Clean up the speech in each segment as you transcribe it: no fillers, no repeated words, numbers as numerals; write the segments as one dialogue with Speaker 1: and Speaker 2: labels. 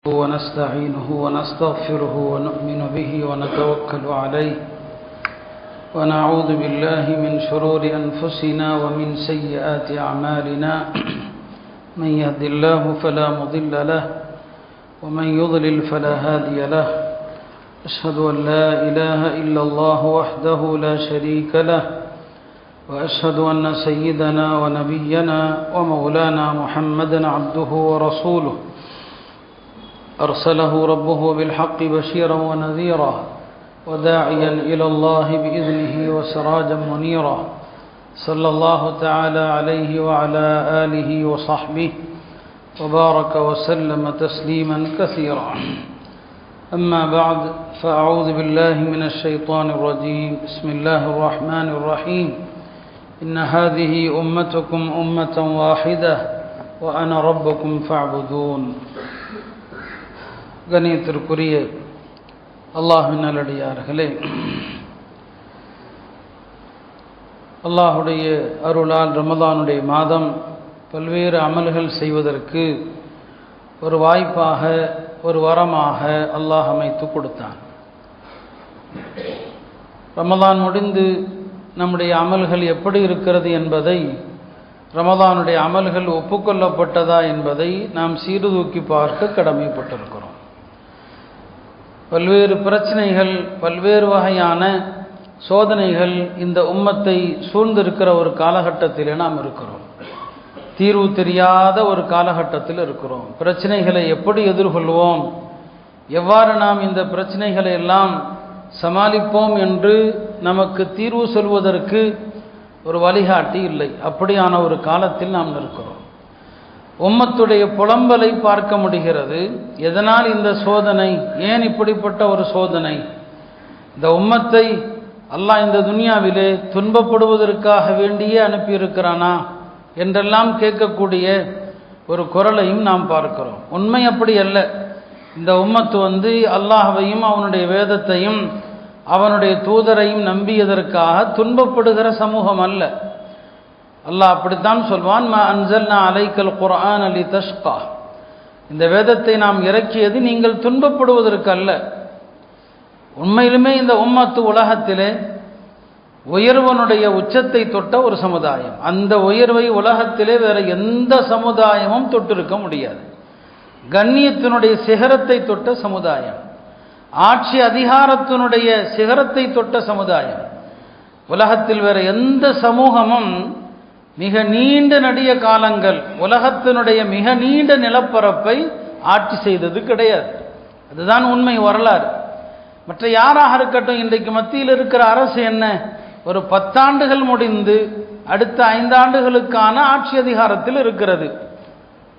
Speaker 1: ونستعينه ونستغفره ونؤمن به ونتوكل عليه ونعوذ بالله من شرور أنفسنا ومن سيئات أعمالنا من يهد الله فلا مضل له ومن يضلل فلا هادي له أشهد أن لا إله إلا الله وحده لا شريك له وأشهد أن سيدنا ونبينا ومولانا محمدا عبده ورسوله أرسله ربه بالحق بشيرا ونذيرا وداعيا إلى الله بإذنه وسراجا منيرا صلى الله تعالى عليه وعلى آله وصحبه وبارك وسلم تسليما كثيرا أما بعد فأعوذ بالله من الشيطان الرجيم بسم الله الرحمن الرحيم إن هذه أمتكم أمة واحدة وأنا ربكم فاعبدون. கண்ணியத்திற்குரிய அல்லாஹ்வின் நல்லடியார்களே, அல்லாஹுடைய அருளால் ரமதானுடைய மாதம் பல்வேறு அமல்கள் செய்வதற்கு ஒரு வாய்ப்பாக, ஒரு வரமாக அல்லாஹ் அமைத்து கொடுத்தான். ரமதான் முடிந்து நம்முடைய அமல்கள் எப்படி இருக்கிறது என்பதை, ரமதானுடைய அமல்கள் ஒப்புக்கொள்ளப்பட்டதா என்பதை நாம் சீர்தூக்கி பார்க்க கடமைப்பட்டிருக்கிறோம். பல்வேறு பிரச்சனைகள், பல்வேறு வகையான சோதனைகள் இந்த உம்மத்தை சூழ்ந்திருக்கிற ஒரு காலகட்டத்தில் நாம் இருக்கிறோம். தீர்வு தெரியாத ஒரு காலகட்டத்தில் இருக்கிறோம். பிரச்சனைகளை எப்படி எதிர்கொள்வோம், எவ்வாறு நாம் இந்த பிரச்சனைகளை எல்லாம் சமாளிப்போம் என்று நமக்கு தீர்வு சொல்வதற்கு ஒரு வழிகாட்டி இல்லை. அப்படியான ஒரு காலத்தில் நாம் இருக்கிறோம். உம்மத்துடைய புலம்பலை பார்க்க முடிகிறது. எதனால் இந்த சோதனை, ஏன் இப்படிப்பட்ட ஒரு சோதனை? இந்த உம்மத்தை அல்லாஹ் இந்த துனியாவிலே துன்பப்படுவதற்காக வேண்டியே அனுப்பியிருக்கிறானா என்றெல்லாம் கேட்கக்கூடிய ஒரு குரலையும் நாம் பார்க்கிறோம். உண்மை அப்படி அல்ல. இந்த உம்மத்து அல்லாஹ்வையும் அவனுடைய வேதத்தையும் அவனுடைய தூதரையும் நம்பியதற்காக துன்பப்படுகிற சமூகம் அல்ல. அல்லாஹ் அப்படித்தான் சொல்வான், மா அன்சல்னா அலைக்கல் குர்ஆன லிதஷ்கா, இந்த வேதத்தை நாம் இறக்கியது நீங்கள் துன்பப்படுவதற்கு அல்ல. உண்மையிலுமே இந்த உம்மத்து உலகத்திலே உயர்வனுடைய உச்சத்தை தொட்ட ஒரு சமுதாயம். அந்த உயர்வை உலகத்திலே வேற எந்த சமுதாயமும் தொட்டிருக்க முடியாது. கண்ணியத்தினுடைய சிகரத்தை தொட்ட சமுதாயம், ஆட்சி அதிகாரத்தினுடைய சிகரத்தை தொட்ட சமுதாயம். உலகத்தில் வேற எந்த சமூகமும் மிக நீண்ட நெடிய காலங்கள் உலகத்தினுடைய மிக நீண்ட நிலப்பரப்பை ஆட்சி செய்தது கிடையாது. அதுதான் உண்மை, வரலாறு. மற்ற யாராக இருக்கட்டும், இன்றைக்கு மத்தியில் இருக்கிற அரசு என்ன, ஒரு 10 ஆண்டுகள் முடிந்து அடுத்த 5 ஆண்டுகளுக்கான ஆட்சி அதிகாரத்தில் இருக்கிறது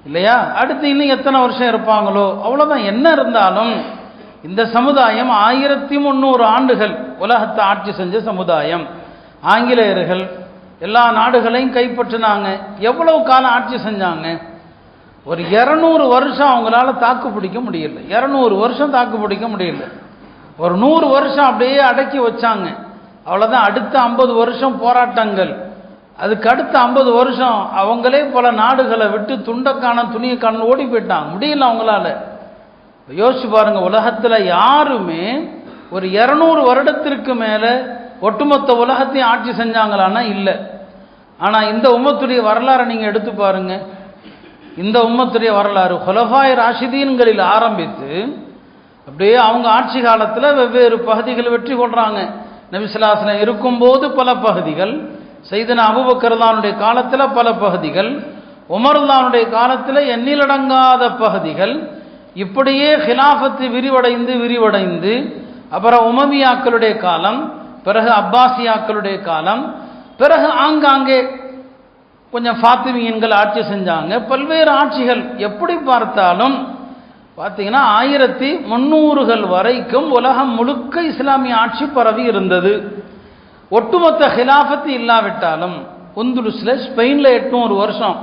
Speaker 1: இல்லையா? அடுத்து இன்னும் எத்தனை வருஷம் இருப்பாங்களோ அவ்வளோதான். என்ன இருந்தாலும் இந்த சமுதாயம் 1300 ஆண்டுகள் உலகத்தை ஆட்சி செஞ்ச சமுதாயம். ஆங்கிலேயர்கள் எல்லா நாடுகளையும் கைப்பற்றினாங்க. எவ்வளவு காலம் ஆட்சி செஞ்சாங்க? ஒரு 200 வருஷம் அவங்களால தாக்கு பிடிக்க முடியல. 200 வருஷம் தாக்கு பிடிக்க முடியல. ஒரு 100 வருஷம் அப்படியே அடக்கி வச்சாங்க, அவ்வளோதான். அடுத்த 50 வருஷம் போராட்டங்கள். அதுக்கு அடுத்த 50 வருஷம் அவங்களே பல நாடுகளை விட்டு துண்டக்கான துணியக்கான ஓடி போயிட்டாங்க. முடியல அவங்களால. யோசிச்சு பாருங்க, உலகத்தில் யாருமே ஒரு 200 வருடத்திற்கு மேலே ஒட்டுமொத்த உலகத்தையும் ஆட்சி செஞ்சாங்களான்னா இல்லை. ஆனால் இந்த உம்மத்துடைய வரலாறை நீங்கள் எடுத்து பாருங்க. இந்த உம்மத்துடைய வரலாறு குலஃபாய் ராஷிதீன்களில் ஆரம்பித்து அப்படியே அவங்க ஆட்சி காலத்தில் வெவ்வேறு பகுதிகள் வெற்றி கொள்றாங்க. நபி ஸல்லல்லாஹு அலைஹி வஸல்லம் இருக்கும்போது பல பகுதிகள், சையதுனா அபூபக்கர்லானுடைய காலத்தில் பல பகுதிகள், உமர்லானுடைய காலத்தில் எண்ணிலடங்காத பகுதிகள். இப்படியே ஹிலாஃபத்து விரிவடைந்து அப்புறம் உமவியாக்களுடைய காலம், பிறகு அப்பாசியாக்களுடைய காலம், பிறகு ஆங்காங்கே கொஞ்சம் ஃபாத்திமியன்கள் ஆட்சி செஞ்சாங்க. பல்வேறு ஆட்சிகள். எப்படி பார்த்தாலும் பார்த்தீங்கன்னா 1300கள் வரைக்கும் உலகம் முழுக்க இஸ்லாமிய ஆட்சி பரவி இருந்தது. ஒட்டுமொத்த ஹிலாஃபத்து இல்லாவிட்டாலும் உந்துலுஸ்ல ஸ்பெயினில் 800 வருஷம்,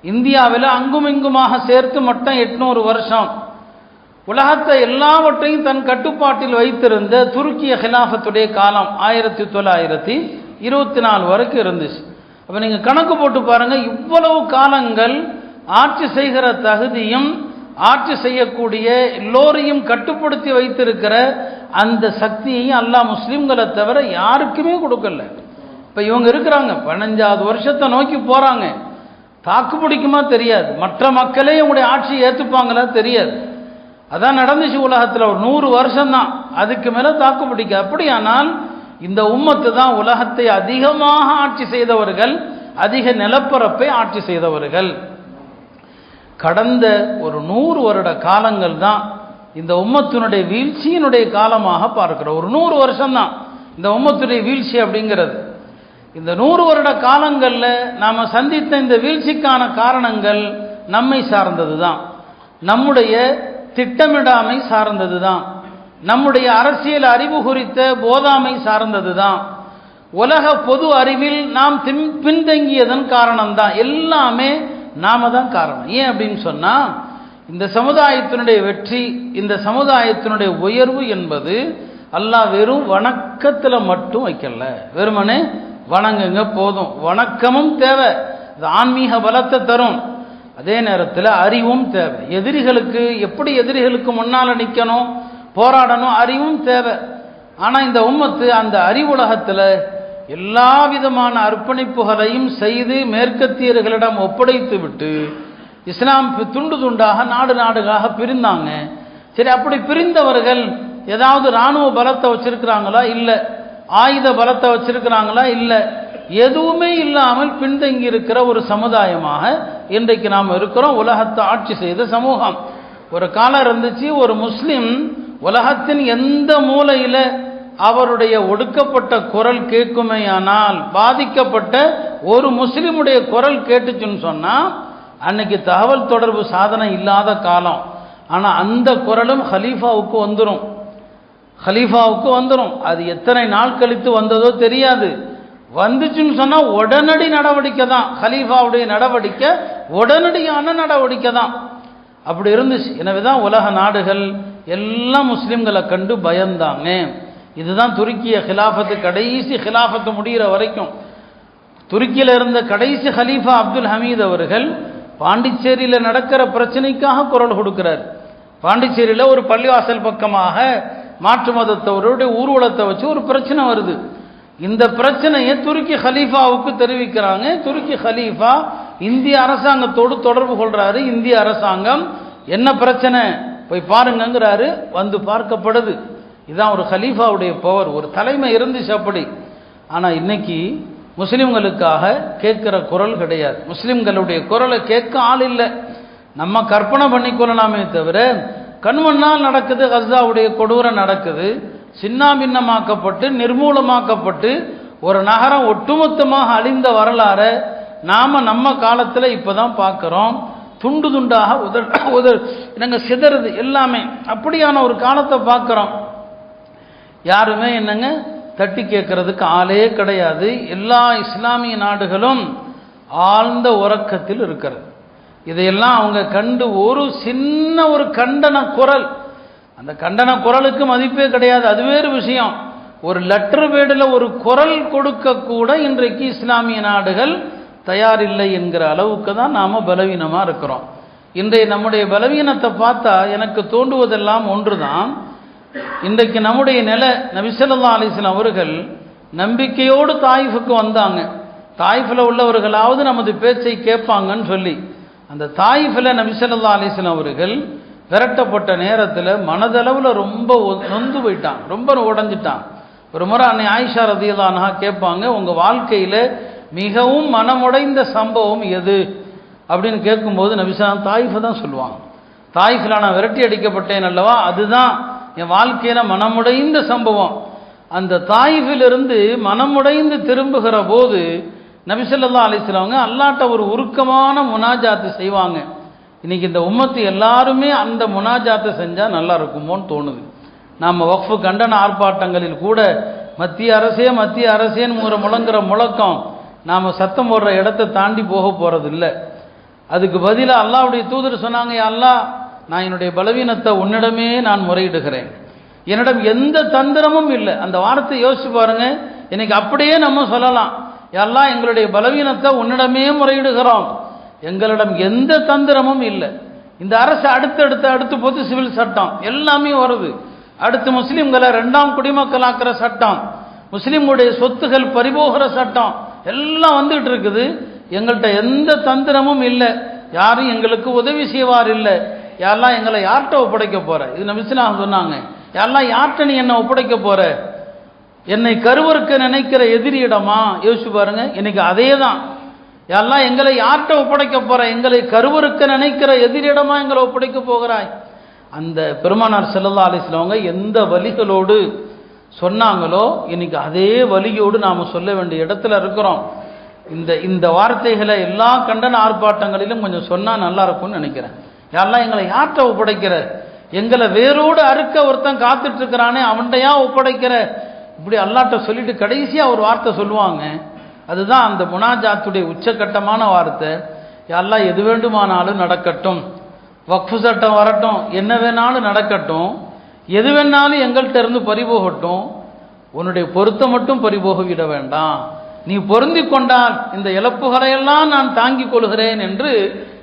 Speaker 1: இந்தியாவில் அங்கும் இங்குமாக சேர்த்து மட்டும் 800 வருஷம், உலகத்தை எல்லாவற்றையும் தன் கட்டுப்பாட்டில் வைத்திருந்த துருக்கிய ஹிலாஃபத்துடைய காலம் 1924 வரைக்கும் இருந்துச்சு. அப்போ நீங்கள் கணக்கு போட்டு பாருங்கள், இவ்வளவு காலங்கள் ஆட்சி செய்கிற தகுதியும் ஆட்சி செய்யக்கூடிய எல்லோரையும் கட்டுப்படுத்தி வைத்திருக்கிற அந்த சக்தியையும் அல்லாஹ் முஸ்லிம்களை தவிர யாருக்குமே கொடுக்கல. இப்போ இவங்க இருக்கிறாங்க, 15வது வருஷத்தை நோக்கி போறாங்க. தாக்கு பிடிக்குமா தெரியாது, மற்ற மக்களே இவங்களுடைய ஆட்சியை ஏற்றுப்பாங்களா தெரியாது. அதான் நடந்துச்சு உலகத்தில். ஒரு 100 வருஷம்தான், அதுக்கு மேலே தாக்கு பிடிக்க. அப்படியானால் இந்த உம்மத்து தான் உலகத்தை அதிகமாக ஆட்சி செய்தவர்கள், அதிக நிலப்பரப்பை ஆட்சி செய்தவர்கள். கடந்த ஒரு 100 வருட காலங்கள் தான் இந்த உம்மத்தினுடைய வீழ்ச்சியினுடைய காலமாக பார்க்கிறோம். ஒரு 100 வருஷம்தான் இந்த உம்மத்துடைய வீழ்ச்சி அப்படிங்கிறது. இந்த 100 வருட காலங்களில் நாம் சந்தித்த இந்த வீழ்ச்சிக்கான காரணங்கள் நம்மை சார்ந்தது தான், நம்முடைய திட்டமிடாமை சார்ந்தது தான், நம்முடைய அரசியல் அறிவு குறித்த போதாமை சார்ந்தது தான், உலக பொது அறிவில் நாம் பின்தங்கியதன் காரணம்தான். எல்லாமே நாம தான் காரணம். ஏன் அப்படின்னு சொன்னா, இந்த சமுதாயத்தினுடைய வெற்றி, இந்த சமுதாயத்தினுடைய உயர்வு என்பது அல்லாஹ் வெறும் வணக்கத்தில் மட்டும் வைக்கல. வெறுமனே வணங்குங்க போதும், வணக்கமும் தேவை, இது ஆன்மீக பலத்தை தரும். அதே நேரத்தில் அறிவும் தேவை. எதிரிகளுக்கு எப்படி எதிரிகளுக்கு முன்னால் நிற்கணும், போராடணும், அறிவும் தேவை. ஆனால் இந்த உம்மத்து அந்த அறிவுலகத்தில் எல்லா விதமான அர்ப்பணிப்புகளையும் செய்து மேற்கத்தியர்களிடம் ஒப்படைத்து விட்டு இஸ்லாம் துண்டு துண்டாக நாடு நாடுகளாக பிரிந்தாங்க. சரி, அப்படி பிரிந்தவர்கள் ஏதாவது இராணுவ பலத்தை வச்சிருக்கிறாங்களா? இல்லை. ஆயுத பலத்தை வச்சிருக்கிறாங்களா? இல்லை. எதுவுமே இல்லாமல் பின்தங்கி இருக்கிற ஒரு சமுதாயமாக இன்றைக்கு நாம் இருக்கிறோம். உலகத்தை ஆட்சி செய்த சமூகம். ஒரு காலம் இருந்துச்சு, ஒரு முஸ்லிம் உலகத்தின் எந்த மூலையில் அவருடைய ஒடுக்கப்பட்ட குரல் கேட்குமேயானால், பாதிக்கப்பட்ட ஒரு முஸ்லிமுடைய குரல் கேட்டுச்சுன்னு சொன்னால் அன்னைக்கு தகவல் தொடர்பு சாதனம் இல்லாத காலம். ஆனால் அந்த குரலும் ஹலீஃபாவுக்கு வந்துடும், ஹலீஃபாவுக்கு வந்துடும். அது எத்தனை நாள் கழித்து வந்ததோ தெரியாது. வந்துச்சுன்னு சொன்னால் உடனடி நடவடிக்கை தான், ஹலீஃபாவுடைய நடவடிக்கை உடனடியான நடவடிக்கை தான். அப்படி இருந்துச்சு. எனவே தான் உலக நாடுகள் எல்லாம் முஸ்லிம்களை கண்டு பயந்தாங்க. இதுதான் துருக்கிய ஹிலாஃபத்து, கடைசி ஹிலாஃபத்து முடிகிற வரைக்கும். துருக்கியில் இருந்த கடைசி ஹலீஃபா அப்துல் ஹமீத் அவர்கள் பாண்டிச்சேரியில் நடக்கிற பிரச்சனைக்காக குரல் கொடுக்கிறார். பாண்டிச்சேரியில் ஒரு பள்ளிவாசல் பக்கமாக மாற்று மதத்தவருடைய ஊர்வலத்தை வச்சு ஒரு பிரச்சனை வருது. இந்த பிரச்சனையை துருக்கி ஹலீஃபாவுக்கு தெரிவிக்கிறாங்க. துருக்கி ஹலீஃபா இந்திய அரசாங்கத்தோடு தொடர்பு கொள்றாரு. இந்திய அரசாங்கம் என்ன பிரச்சனை போய் பாருங்கிறாரு. வந்து பார்க்கப்படுது. இதுதான் ஒரு ஹலீஃபாவுடைய பவர், ஒரு தலைமை இருந்துச்சு அப்படி. ஆனால் இன்னைக்கு முஸ்லிம்களுக்காக கேட்கிற குரல் கிடையாது. முஸ்லிம்களுடைய குரலை கேட்க ஆள் இல்லை. நம்ம கற்பனை பண்ணிக்கொள்ளலாமே தவிர, கண்மண்ணால் நடக்குது, கஸாவுடைய கொடூரம் நடக்குது, சின்னாபின்னமாக்கப்பட்டு நிர்மூலமாக்கப்பட்டு ஒரு நகரம் ஒட்டுமொத்தமாக அழிந்த வரலாறு நாம நம்ம காலத்தில் இப்போதான் பார்க்குறோம். துண்டு துண்டாக என்னங்க சிதறுது எல்லாமே. அப்படியான ஒரு காலத்தை பார்க்குறோம். யாருமே என்னங்க தட்டி கேட்கறதுக்கு ஆளே கிடையாது. எல்லா இஸ்லாமிய நாடுகளும் ஆழ்ந்த உறக்கத்தில் இருக்கிறது. இதையெல்லாம் அவங்க கண்டு ஒரு சின்ன ஒரு கண்டன குரல், அந்த கண்டன குரலுக்கு மதிப்பே கிடையாது, அது வேறு விஷயம். ஒரு லெட்டர் பேடில் ஒரு குரல் கொடுக்க கூட இன்றைக்கு இஸ்லாமிய நாடுகள் தயாரில்லை என்கிற அளவுக்கு தான் நாம் பலவீனமாக இருக்கிறோம். இன்றைய நம்முடைய பலவீனத்தை பார்த்தா எனக்கு தோன்றுவதெல்லாம் ஒன்று தான். இன்றைக்கு நம்முடைய நிலை, நபி ஸல்லல்லாஹு அலைஹி வஸல்லம் அவர்கள் நம்பிக்கையோடு தாயிஃபுக்கு வந்தாங்க. தாயிஃபில் உள்ளவர்களாவது நமது பேச்சை கேட்பாங்கன்னு சொல்லி அந்த தாயிஃபில் நபி ஸல்லல்லாஹு அலைஹி வஸல்லம் அவர்கள் விரட்டப்பட்ட நேரத்தில் மனதளவில் ரொம்ப நொந்து போயிட்டான், ரொம்ப உடைஞ்சிட்டான். ஒரு முறை அன்னை ஆயிஷா ரலியல்லாஹு அன்ஹா கேட்பாங்க, உங்கள் வாழ்க்கையில் மிகவும் மனமுடைந்த சம்பவம் எது அப்படின்னு கேட்கும்போது நபி ஸல்லல்லாஹு தாயிஃபை தான் சொல்லுவாங்க. தாயிஃபில் நான் விரட்டி அடிக்கப்பட்டேன் அல்லவா, அதுதான் என் வாழ்க்கையில் மனமுடைந்த சம்பவம். அந்த தாயிஃபிலிருந்து மனமுடைந்து திரும்புகிற போது நபி ஸல்லல்லாஹு அலைஹி வஸல்லம் அல்லாஹ்ட்ட ஒரு உருக்கமான முனாஜாத்து செய்வாங்க. இன்னைக்கு இந்த உம்மத்து எல்லாருமே அந்த முனாஜாத்தை செஞ்சால் நல்லா இருக்குமோன்னு தோணுது. நாம் வக்ஃபு கண்டன ஆர்ப்பாட்டங்களில் கூட மத்திய அரசேன்னு முழங்குற முழக்கம் நாம் சத்தம் போடுற இடத்தை தாண்டி போக போகிறது இல்லை. அதுக்கு பதிலாக அல்லாஹ்வுடைய தூதர் சொன்னாங்க, அல்லாஹ் நான் என்னுடைய பலவீனத்தை உன்னிடமே நான் முறையிடுகிறேன், என்னிடம் எந்த தந்திரமும் இல்லை. அந்த வார்த்தை யோசிச்சு பாருங்க. இன்னைக்கு அப்படியே நம்ம சொல்லலாம், அல்லாஹ் எங்களுடைய பலவீனத்தை உன்னிடமே முறையிடுகிறோம், எங்களிடம் எந்த தந்திரமும் இல்லை. இந்த அரசு அடுத்து பொது சிவில் சட்டம் எல்லாமே வருது. அடுத்து முஸ்லிம்களை 2ஆம் குடிமக்களாக்குற சட்டம், முஸ்லிம்களுடைய சொத்துகள் பறிபோகிற சட்டம் எல்லாம் வந்துட்டு இருக்குது. எங்கள்கிட்ட எந்த தந்திரமும் இல்லை, யாரும் எங்களுக்கு உதவி செய்வார் இல்லை. யாரெல்லாம் எங்களை யார்கிட்ட ஒப்படைக்க போற? இது நபி ஸல்லல்லாஹு அலைஹி வஸல்லம் சொன்னாங்க. யாரெல்லாம் யார்கிட்ட நீ என்னை ஒப்படைக்க போற? என்னை கருவறுக்க நினைக்கிற எதிரியிடமா? யோசிச்சு பாருங்க. இன்னைக்கு அதே தான். யாரெல்லாம் எங்களை யார்கிட்ட ஒப்படைக்க போற? எங்களை கருவறுக்க நினைக்கிற எதிரியிடமா எங்களை ஒப்படைக்க போகிறாய்? அந்த பெருமானார் ஸல்லல்லாஹு அலைஹி வஸல்லம் அவங்க எந்த வலிகளோடு சொன்னாங்களோ இன்னைக்கு அதே வலியோடு நாம் சொல்ல வேண்டிய இடத்துல இருக்கிறோம். இந்த வார்த்தைகளை எல்லா கண்டன ஆர்ப்பாட்டங்களிலும் கொஞ்சம் சொன்னால் நல்லா இருக்கும்னு நினைக்கிறேன். யாரெல்லாம் எங்களை யார்கிட்ட ஒப்படைக்கிற? எங்களை வேரோடு அறுக்க ஒருத்தன் காத்துட்டு இருக்கிறானே அவன்கிட்டயா ஒப்படைக்கிற? இப்படி அல்லாட்ட சொல்லிட்டு கடைசியாக ஒரு வார்த்தை சொல்லுவாங்க. அதுதான் அந்த முனாஜாத்துடைய உச்சகட்டமான வார்த்தை. யாரெல்லாம் எது வேண்டுமானாலும் நடக்கட்டும், வக்ஃபு சட்டம் வரட்டும், என்ன வேணாலும் நடக்கட்டும், எது வேணாலும் எங்கள்கிட்ட இருந்து பறிபோகட்டும், உன்னுடைய பொருத்தம் மட்டும் பறிபோக விட வேண்டாம். நீ பொருந்தி கொண்டால் இந்த இழப்புகளையெல்லாம் நான் தாங்கிக் கொள்கிறேன் என்று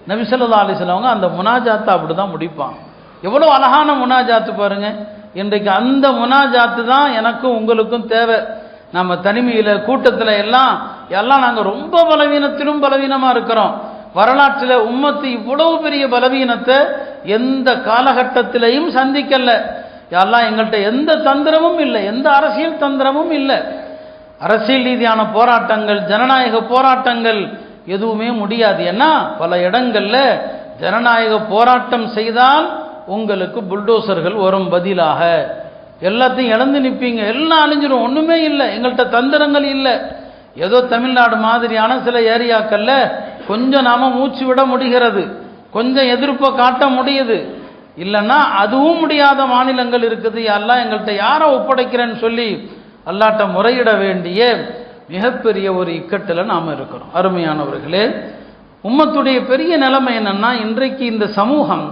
Speaker 1: நபி ஸல்லல்லாஹு அலைஹி வஸல்லம் அந்த முனாஜாத்தை அப்படிதான் முடிப்பான். எவ்வளோ அழகான முனாஜாத்து பாருங்க. இன்றைக்கு அந்த முனாஜாத்து தான் எனக்கும் உங்களுக்கும் தேவை. நம்ம தனிமையில் கூட்டத்தில் எல்லாம் நாங்கள் ரொம்ப பலவீனத்திலும் பலவீனமாக இருக்கிறோம். வரலாற்றில் உம்மத்து இவ்வளவு பெரிய பலவீனத்தை எந்த காலகட்டத்திலையும் சந்திக்கல. யாரெல்லாம் எங்கள்கிட்ட எந்த தந்திரமும் இல்லை, எந்த அரசியல் தந்திரமும் இல்லை. அரசியல் ரீதியான போராட்டங்கள், ஜனநாயக போராட்டங்கள் எதுவுமே முடியாது. ஏன்னா பல இடங்கள்ல ஜனநாயக போராட்டம் செய்தால் உங்களுக்கு புல்டோசர்கள் வரும் பதிலாக. எல்லாத்தையும் இழந்து நிற்பீங்க, எல்லாம் அழிஞ்சிடும், ஒன்றுமே இல்லை. எங்கள்கிட்ட தந்திரங்கள் இல்லை. ஏதோ தமிழ்நாடு மாதிரியான சில ஏரியாக்கள்ல கொஞ்சம் நாம மூச்சு விட முடிகிறது, கொஞ்சம் எதிர்ப்பை காட்ட முடியுது. இல்லைன்னா அதுவும் முடியாத மாநிலங்கள் இருக்குது. எல்லாம் எங்கள்கிட்ட யாரை ஒப்படைக்கிறேன்னு சொல்லி அல்லாட்ட முறையிட வேண்டிய மிகப்பெரிய ஒரு இக்கட்டில் நாம் இருக்கிறோம். அருமையானவர்களே, உம்மத்துடைய பெரிய நிலைமை என்னன்னா, இன்றைக்கு இந்த சமூகம்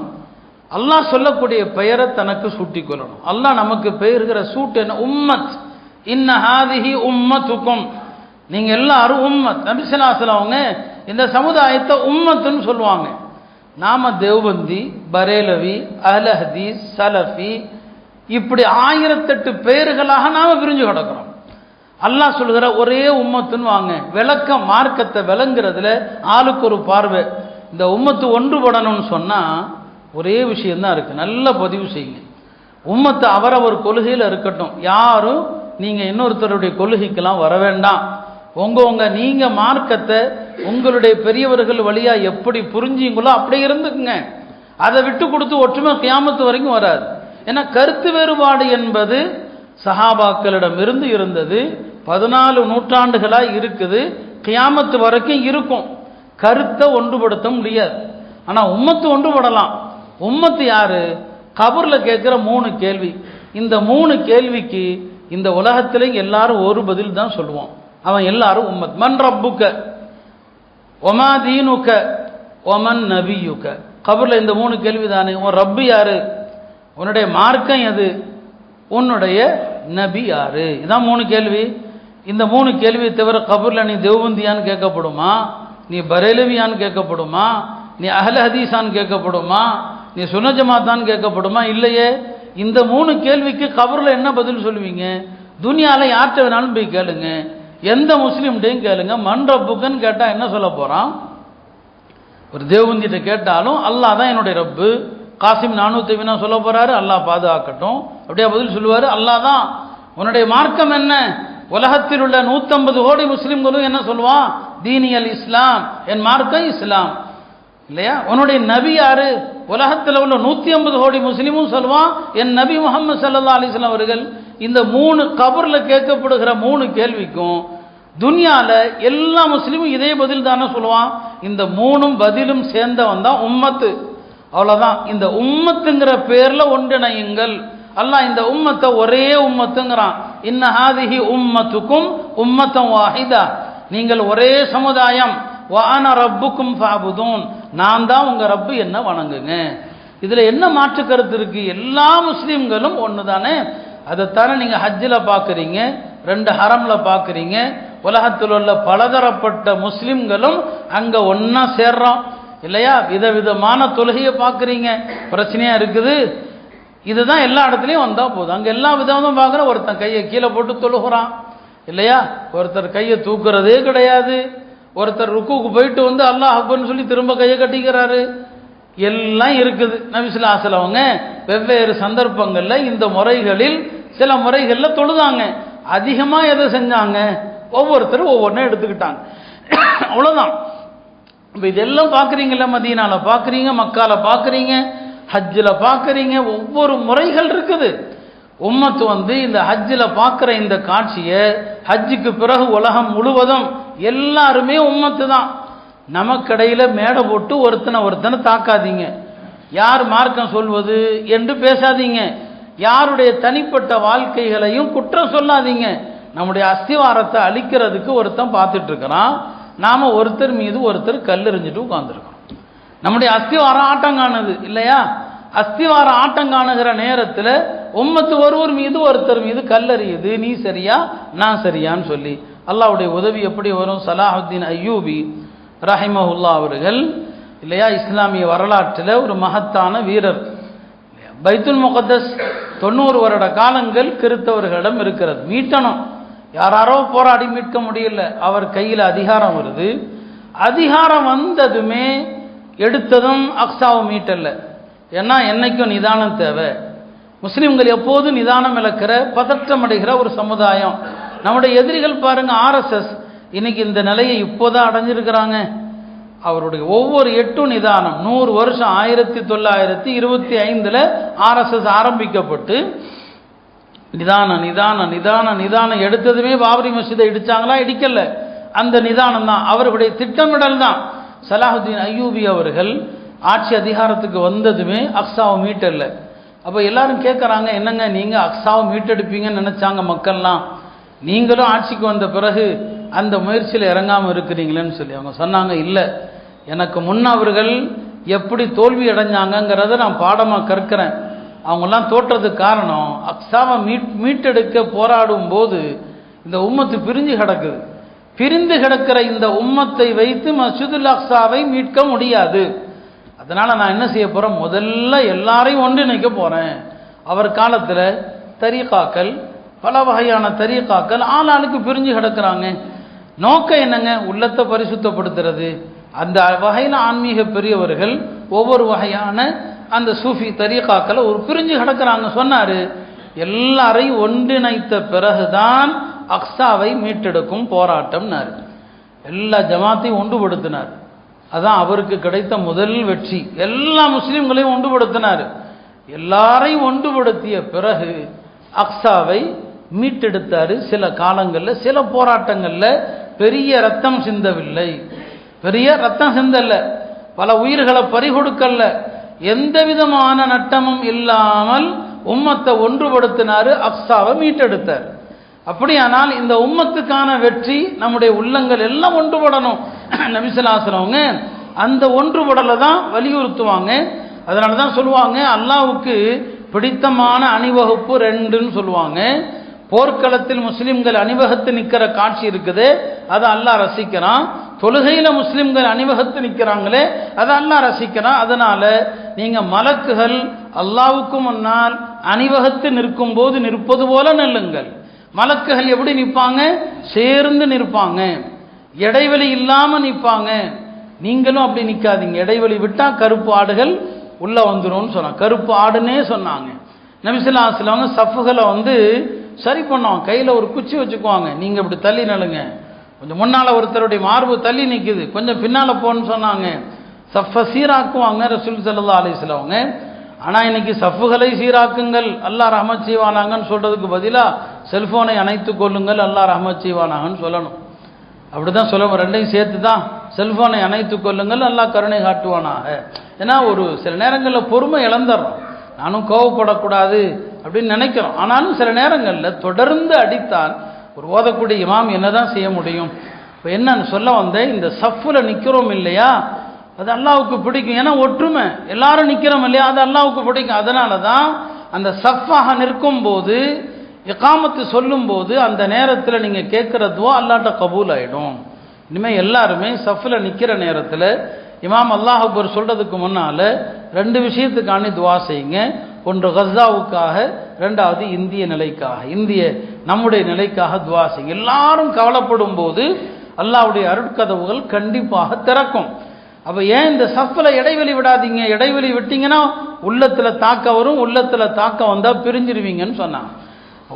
Speaker 1: அல்லாஹ் சொல்லக்கூடிய பெயரை தனக்கு சூட்டிக் கொள்ளணும். அல்லாஹ் நமக்கு பெயர்கிற சூட் என்ன? உம்மத். இன்ன ஹாதிஹி உம்மத்துக்கும், நீங்க எல்லாரும் உம்மத். நபி ஸல்லல்லாஹு அலைஹி வஸல்லம் அவங்க இந்த சமுதாயத்தை உம்மத்துன்னு சொல்லுவாங்க. நாம தேவபந்தி, பரேலவி, அஹ்ல ஹதீஸ், சலஃபி, இப்படி 1008 பெயர்களாக நாம பிரிஞ்சு கிடக்கிறோம். அல்லாஹ் சொல்கிற ஒரே உம்மத்துன்னு வாங்க. விளக்கம், மார்க்கத்தை விளங்குறதுல ஆளுக்கு ஒரு பார்வை. இந்த உம்மத்து ஒன்றுபடணும்னு சொன்னா ஒரே விஷயம்தான் இருக்கு. நல்ல பதிவு செய்யுங்க. உம்மத்து அவரவர் கொள்கையில் இருக்கட்டும். யாரும் நீங்க இன்னொருத்தருடைய கொள்கைக்கெல்லாம் வர வேண்டாம். உங்க நீங்க மார்க்கத்தை உங்களுடைய பெரியவர்கள் வழியா எப்படி புரிஞ்சீங்களோ அப்படியே இருந்துக்குங்க. அதை விட்டு கொடுத்து ஒற்றுமை கியாமத்து வரைக்கும் வராது. ஏன்னா கருத்து வேறுபாடு என்பது சஹாபாக்களிடம் இருந்து இருந்தது, 14 நூற்றாண்டுகளாக இருக்குது, கியாமத்து வரைக்கும் இருக்கும். கருத்தை ஒன்றுபடுத்த முடியாது. ஆனா உம்மத்து ஒன்றுபடலாம். உம்மத்து யாரு? கபர்ல கேட்கிற 3 கேள்வி. இந்த 3 கேள்விக்கு இந்த உலகத்திலே எல்லாரும் ஒரு பதில் தான் சொல்லுவோம். அவன் எல்லாரும் உம்மத். மன் ரப்புக்க, ஒமா தீனுக்க, ஒமன் நபியுக்க. கபர்ல இந்த 3 கேள்வி தானே. உன் ரப்பு யாரு? உன்னுடைய மார்க்கம் எது? உன்னுடைய நபி யாரு? இதான் 3 கேள்வி. இந்த 3 கேள்வியை தவிர கபர்ல நீ தேவபந்தியான்னு கேட்கப்படுமா? நீ பரேலவியான்னு கேட்கப்படுமா? நீ அஹ்ல ஹதீஸான்னு கேட்கப்படுமா? நீ சுன்ன ஜமாத்தான்னு கேட்கப்படுமா? இல்லையே. இந்த 3 கேள்விக்கு கபர்ல என்ன பதில் சொல்லுவீங்க? துனியால யார்கிட்ட வேணாலும் போய் கேளுங்க, எந்த முஸ்லீம்கிட்டையும் கேளுங்க. மன் ரப்புக்குன்னு கேட்டா என்ன சொல்ல போறான்? ஒரு தேவபந்திட்ட கேட்டாலும் அல்லாஹ் தான் என்னுடைய ரப்பு. காசிம் 400 சொல்ல போறாரு, அல்லாஹ் பாதுகாக்கட்டும். அப்படியே பதில் சொல்லுவாரு, அல்லாஹ் தான். உன்னுடைய மார்க்கம் என்ன? உலகத்தில் உள்ள 150 கோடி முஸ்லிம்களும் என்ன சொல்லுவான்? தீனியல் இஸ்லாம், என் மார்க்கம் இஸ்லாம். இல்லையா? உன்னுடைய நபி யாரு? உலகத்தில் உள்ள 150 கோடி முஸ்லிமும் சொல்லுவான் என் நபி முஹம்மது ஸல்லல்லாஹு அலைஹி வஸல்லம் அவர்கள். இந்த 3 கபர்ல கேட்கப்படுகிற 3 கேள்விக்கும் துனியால எல்லா முஸ்லிமும் இதே பதில் தானே சொல்லுவான். இந்த 3 பதிலும் சேர்ந்தவன் தான் உம்மத்து. அவ்வளவுதான். இந்த உம்மத்துங்கிற பேர்ல ஒன்றிணையுங்கள். அல்லாஹ் இந்த உம்மத்தை ஒரே உம்மத்துங்கிறான். இன்ன ஹாதிஹி உம்மத்துக்கும் உம்மத்தன் வாஹிதா, நீங்கள் ஒரே சமுதாயம். வஅன ரப்புக்கும் ஃபஅபுதூன், நான் தான் உங்க ரப்பு, என்ன வணங்குங்க. இதுல என்ன மாற்று கருத்து இருக்கு? எல்லா முஸ்லிம்களும் ஒன்று தானே. அதைத்தானே நீங்க ஹஜ்ஜில் பார்க்குறீங்க, 2 ஹரம்ல பார்க்குறீங்க. உலகத்தில் உள்ள பலதரப்பட்ட முஸ்லிம்களும் அங்க ஒன்னா சேர்றோம். இல்லையா? விதவிதமான தொழுகையை பார்க்குறீங்க, பிரச்சனையாக இருக்குது. இதுதான் எல்லா இடத்துலையும் வந்தால் போதும். அங்கே எல்லா விதமும் பார்க்குற ஒருத்தன் கையை கீழே போட்டு தொழுகிறான் இல்லையா? ஒருத்தர் கையை தூக்குறதே கிடையாது. ஒருத்தர் ருக்குக்கு போயிட்டு வந்து அல்லாஹ் அக்பர்னு சொல்லி திரும்ப கையை கட்டிக்கிறாரு. எல்லாம் இருக்குது. நபி ஸல்லல்லாஹு அலைஹி வஸல்லம் அவங்க வெவ்வேறு சந்தர்ப்பங்களில் இந்த முறைகளில் சில முறைகளில் தொழுதாங்க. அதிகமாக எதை செஞ்சாங்க? ஒவ்வொருத்தரும் ஒவ்வொன்றும் எடுத்துக்கிட்டாங்க. அவ்வளோதான். இப்போ இதெல்லாம் பார்க்குறீங்கள, மதீனால பார்க்குறீங்க, மக்கால பார்க்குறீங்க, ஹஜ்ஜில் பார்க்குறீங்க. ஒவ்வொரு முறைகள் இருக்குது. உம்மத்து வந்து இந்த ஹஜ்ஜில் பார்க்குற இந்த காட்சியை ஹஜ்ஜுக்கு பிறகு உலகம் முழுவதும் எல்லாருமே உம்மத்து தான். நமக்கடையில் மேடை போட்டு ஒருத்தனை தாக்காதீங்க. யார் மார்க்கம் சொல்வது என்று பேசாதீங்க. யாருடைய தனிப்பட்ட வாழ்க்கைகளையும் குற்றம் சொல்லாதீங்க. நம்முடைய அஸ்திவாரத்தை அழிக்கிறதுக்கு ஒருத்தன் பார்த்துட்டு இருக்கிறான். நாம ஒருத்தர் மீது ஒருத்தர் கல்லெறிஞ்சிட்டு உட்கார்ந்துருக்கோம். நம்முடைய அஸ்திவாரம் ஆட்டங்கானது இல்லையா? அஸ்திவாரம் ஆட்டங்காணுகிற நேரத்தில் உம்மத்து ஒருவர் மீது ஒருத்தர் மீது கல்லறியுது. நீ சரியா நான் சரியான்னு சொல்லி அல்லாஹ்வுடைய உதவி எப்படி வரும்? சலாஹுத்தீன் அய்யூபி ரஹிமஹுல்லா அவர்கள் இல்லையா, இஸ்லாமிய வரலாற்றில் ஒரு மகத்தான வீரர். பைத்துல் முகத்தஸ் 90 வருட காலங்கள் கிறித்தவர்களிடம் இருக்கிறது. மீட்டணும், யாரோ போராடி மீட்க முடியல. அவர் கையில் அதிகாரம் வருது. அதிகாரம் வந்ததுமே எடுத்ததும் அக்ஸாவை மீட்டல்ல. ஏன்னா என்னைக்கும் நிதானம் தேவை. முஸ்லீம்கள் எப்போது நிதானம் இழக்கிற, பதற்றம் அடைகிற ஒரு சமுதாயம். நம்முடைய எதிரிகள் பாருங்க, ஆர்எஸ்எஸ் இன்னைக்கு இந்த நிலையை இப்போதான் அடைஞ்சிருக்கிறாங்க. அவருடைய ஒவ்வொரு எட்டும் நிதானம். 100 வருஷம் 1925 ஆர்எஸ்எஸ் ஆரம்பிக்கப்பட்டு நிதானம் நிதானம் நிதானம் நிதானம் எடுத்ததுமே பாபரி மஸ்ஜிதை இடிச்சாங்களா? இடிக்கல. அந்த நிதானம் தான் அவர்களுடைய திட்டமிடல் தான். சலாஹுத்தீன் அய்யூபி அவர்கள் ஆட்சி அதிகாரத்துக்கு வந்ததுமே அக்ஸாவை மீட்டல்ல. அப்போ எல்லாரும் கேட்குறாங்க, என்னங்க நீங்கள் அக்ஸாவை மீட்டெடுப்பீங்கன்னு நினச்சாங்க மக்கள்லாம், நீங்களும் ஆட்சிக்கு வந்த பிறகு அந்த முயற்சியில் இறங்காமல் இருக்கிறீங்களேன்னு சொல்லி அவங்க சொன்னாங்க. இல்லை, எனக்கு முன்னவர்கள் எப்படி தோல்வி அடைஞ்சாங்கங்கிறத நான் பாடமாக கற்கிறேன். அவங்கெல்லாம் தோற்றதுக்கு காரணம் அக்ஸாவை மீட்டெடுக்க போராடும் போது இந்த உம்மத்து பிரிஞ்சு கிடக்குது. பிரிந்து கிடக்கிற இந்த உம்மத்தை வைத்து மஸ்ஜிதுல் அக்ஸாவை மீட்க முடியாது. அதனால் நான் என்ன செய்ய போகிறேன்? முதல்ல எல்லாரையும் ஒன்றிணைக்க போகிறேன். அவர் காலத்தில் தரீகாக்கள், பல வகையான தரீகாக்கள் ஆளாளுக்கு பிரிஞ்சு கிடக்கிறாங்க. நோக்கம் என்னங்க? உள்ளத்தை பரிசுத்தப்படுத்துறது. அந்த வகையில் ஆன்மீக பெரியவர்கள் ஒவ்வொரு வகையான அந்த சூஃபி தரீகாக்களை ஒரு பிரிஞ்சு கிடக்கிறாங்க. சொன்னார், எல்லாரையும் ஒன்றிணைத்த பிறகுதான் அக்ஸாவை மீட்டெடுக்கும் போராட்டம்னார். எல்லா ஜமாத்தையும் ஒன்றுபடுத்தினார். அதான் அவருக்கு கிடைத்த முதல் வெற்றி. எல்லா முஸ்லீம்களையும் ஒன்றுபடுத்தினார். எல்லாரையும் ஒன்றுபடுத்திய பிறகு அக்ஸாவை மீட்டெடுத்தார். சில காலங்களில் சில போராட்டங்களில் பெரிய ரத்தம் சிந்தவில்லை, பெரிய ரத்தம் சிந்தல்ல, பல உயிர்களை பறிகொடுக்கல்ல, எந்த விதமான நட்டமும் இல்லாமல் உம்மத்தை ஒன்றுபடுத்தினார், அக்ஸாவை மீட்டெடுத்தார். அப்படியானால் இந்த உம்மத்துக்கான வெற்றி நம்முடைய உள்ளங்கள் எல்லாம் ஒன்றுபடணும். நபி ஸல்லல்லாஹு அலைஹி வஸல்லம் அந்த ஒன்றுபடலை தான் வலியுறுத்துவாங்க. அதனால தான் சொல்லுவாங்க, அல்லாஹ்வுக்கு பிடித்தமான அணிவகுப்பு 2ன்னு சொல்லுவாங்க. போர்க்களத்தில் முஸ்லிம்கள் அணிவகுத்து நிற்கிற காட்சி இருக்குது, அதை அல்லாஹ் ரசிக்கிறான். தொழுகையில் முஸ்லிம்கள் அணிவகுத்து நிற்கிறாங்களே, அதை அல்லாஹ் ரசிக்கிறான். அதனால நீங்கள் மலக்குகள் அல்லாஹ்வுக்கு முன்னால் அணிவகுத்து நிற்கும் போது நிற்பது போல நில்லுங்கள். மலக்குகள் எப்படி நிற்பாங்க? சேர்ந்து நிற்பாங்க, இடைவெளி இல்லாமல் நிற்பாங்க. நீங்களும் அப்படி நிற்காதீங்க. இடைவெளி விட்டால் கருப்பு ஆடுகள் உள்ளே வந்துடும் சொன்னாங்க. கருப்பு ஆடுன்னே சொன்னாங்க. நபி ஸல்லல்லாஹு அலைஹி வஸல்லம் சஃப்புகளை சரி பண்ணுவாங்க. கையில் ஒரு குச்சி வச்சுக்குவாங்க. நீங்கள் இப்படி தள்ளி நிலுங்க, கொஞ்சம் முன்னால் ஒருத்தருடைய மார்பு தள்ளி நிற்குது, கொஞ்சம் பின்னால் போன்னு சொன்னாங்க. சஃப்பை சீராக்குவாங்க ரசூல் ஸல்லல்லாஹு அலைஹி வஸல்லம். ஆனால் இன்னைக்கு சஃப்புகளை சீராக்குங்கள் அல்லாஹ் ரஹ்மத் செய்வானாங்கன்னு சொல்கிறதுக்கு பதிலாக செல்ஃபோனை அணைத்து கொள்ளுங்கள் அல்லாஹ் ரஹ்மத் செய்வானாங்கன்னு சொல்லணும். அப்படி தான் சொல்லுவோம். ரெண்டையும் சேர்த்து தான், செல்ஃபோனை அணைத்து கொள்ளுங்கள் அல்லாஹ் கருணை காட்டுவானாக. ஏன்னா ஒரு சில நேரங்களில் பொறுமை இழந்துடுறோம். நானும் கோவப்படக்கூடாது அப்படின்னு நினைக்கிறோம். ஆனாலும் சில நேரங்களில் தொடர்ந்து அடித்தால் ஒரு ஓதக்கூடிய இமாம் என்ன தான் செய்ய முடியும்? இப்போ என்னன்னு சொல்ல வந்தேன், இந்த சஃப்பில் நிற்கிறோம் இல்லையா, அது அல்லாஹ்வுக்கு பிடிக்கும். ஏன்னா ஒற்றுமை, எல்லாரும் நிற்கிறோம் இல்லையா, அது அல்லாஹ்வுக்கு பிடிக்கும். அதனால தான் அந்த சஃப்பாக நிற்கும் போது, இகாமத்து சொல்லும் போது, அந்த நேரத்தில் நீங்கள் கேட்குற துவா அல்லாஹ்ட்ட கபூல் ஆகிடும். இனிமேல் எல்லாருமே சஃப்பில் நிற்கிற நேரத்தில் இமாம் அல்லாஹ் அக்பர் சொல்றதுக்கு முன்னால 2 விஷயத்துக்காண்டி துவா செய்யுங்க. ஒன்று கஸாவுக்காக, 2வது இந்திய நிலைக்காக, நம்முடைய நிலைக்காக துவா செய்யுங்க. எல்லாரும் கவலைப்படும் போது அல்லாஹ்வுடைய அருட்கதவுகள் கண்டிப்பாக திறக்கும். அப்ப ஏன் இந்த சஃப்ல இடைவெளி விடாதீங்க. இடைவெளி விட்டீங்கன்னா உள்ளத்துல தாக்க வரும், உள்ளத்துல தாக்க வந்தா பிரிஞ்சிருவீங்கன்னு சொன்னாங்க.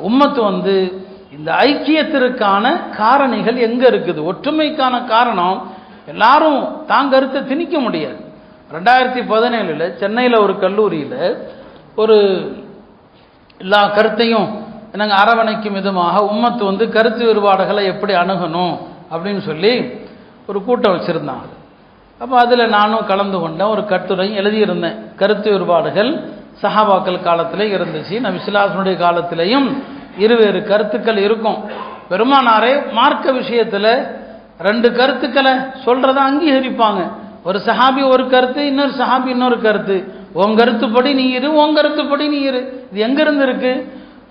Speaker 1: உம்மத்து இந்த ஐக்கியத்திற்கான காரணிகள் எங்க இருக்குது? ஒற்றுமைக்கான காரணம் எல்லாரும் தாங்க கருத்தை திணிக்க முடியாது. 2017 சென்னையில் ஒரு கல்லூரியில் ஒரு எல்லா கருத்தையும் நாங்கள் அரவணைக்கும் விதமாக உம்மத்து கருத்து வேறுபாடுகளை எப்படி அணுகணும் அப்படின்னு சொல்லி ஒரு கூட்டம் வச்சுருந்தாங்க. அப்போ அதில் நானும் கலந்து கொண்டேன். ஒரு கட்டுரை எழுதியிருந்தேன். கருத்து வேறுபாடுகள் சஹாபாக்கள் காலத்தில் இருந்துச்சு, நபி ஸல்லல்லாஹு அலைஹி வஸல்லம் காலத்திலையும் இருவேறு கருத்துக்கள் இருக்கும். பெருமானாரே மார்க்க விஷயத்தில் 2 கருத்துக்களை சொல்றத அங்கீகரிப்பாங்க. ஒரு சஹாபி ஒரு கருத்து, இன்னொரு சஹாபி இன்னொரு கருத்து. உன் கருத்துப்படி நீ இரு, உன் கருத்துப்படி நீ இரு. இது எங்கிருந்து இருக்கு?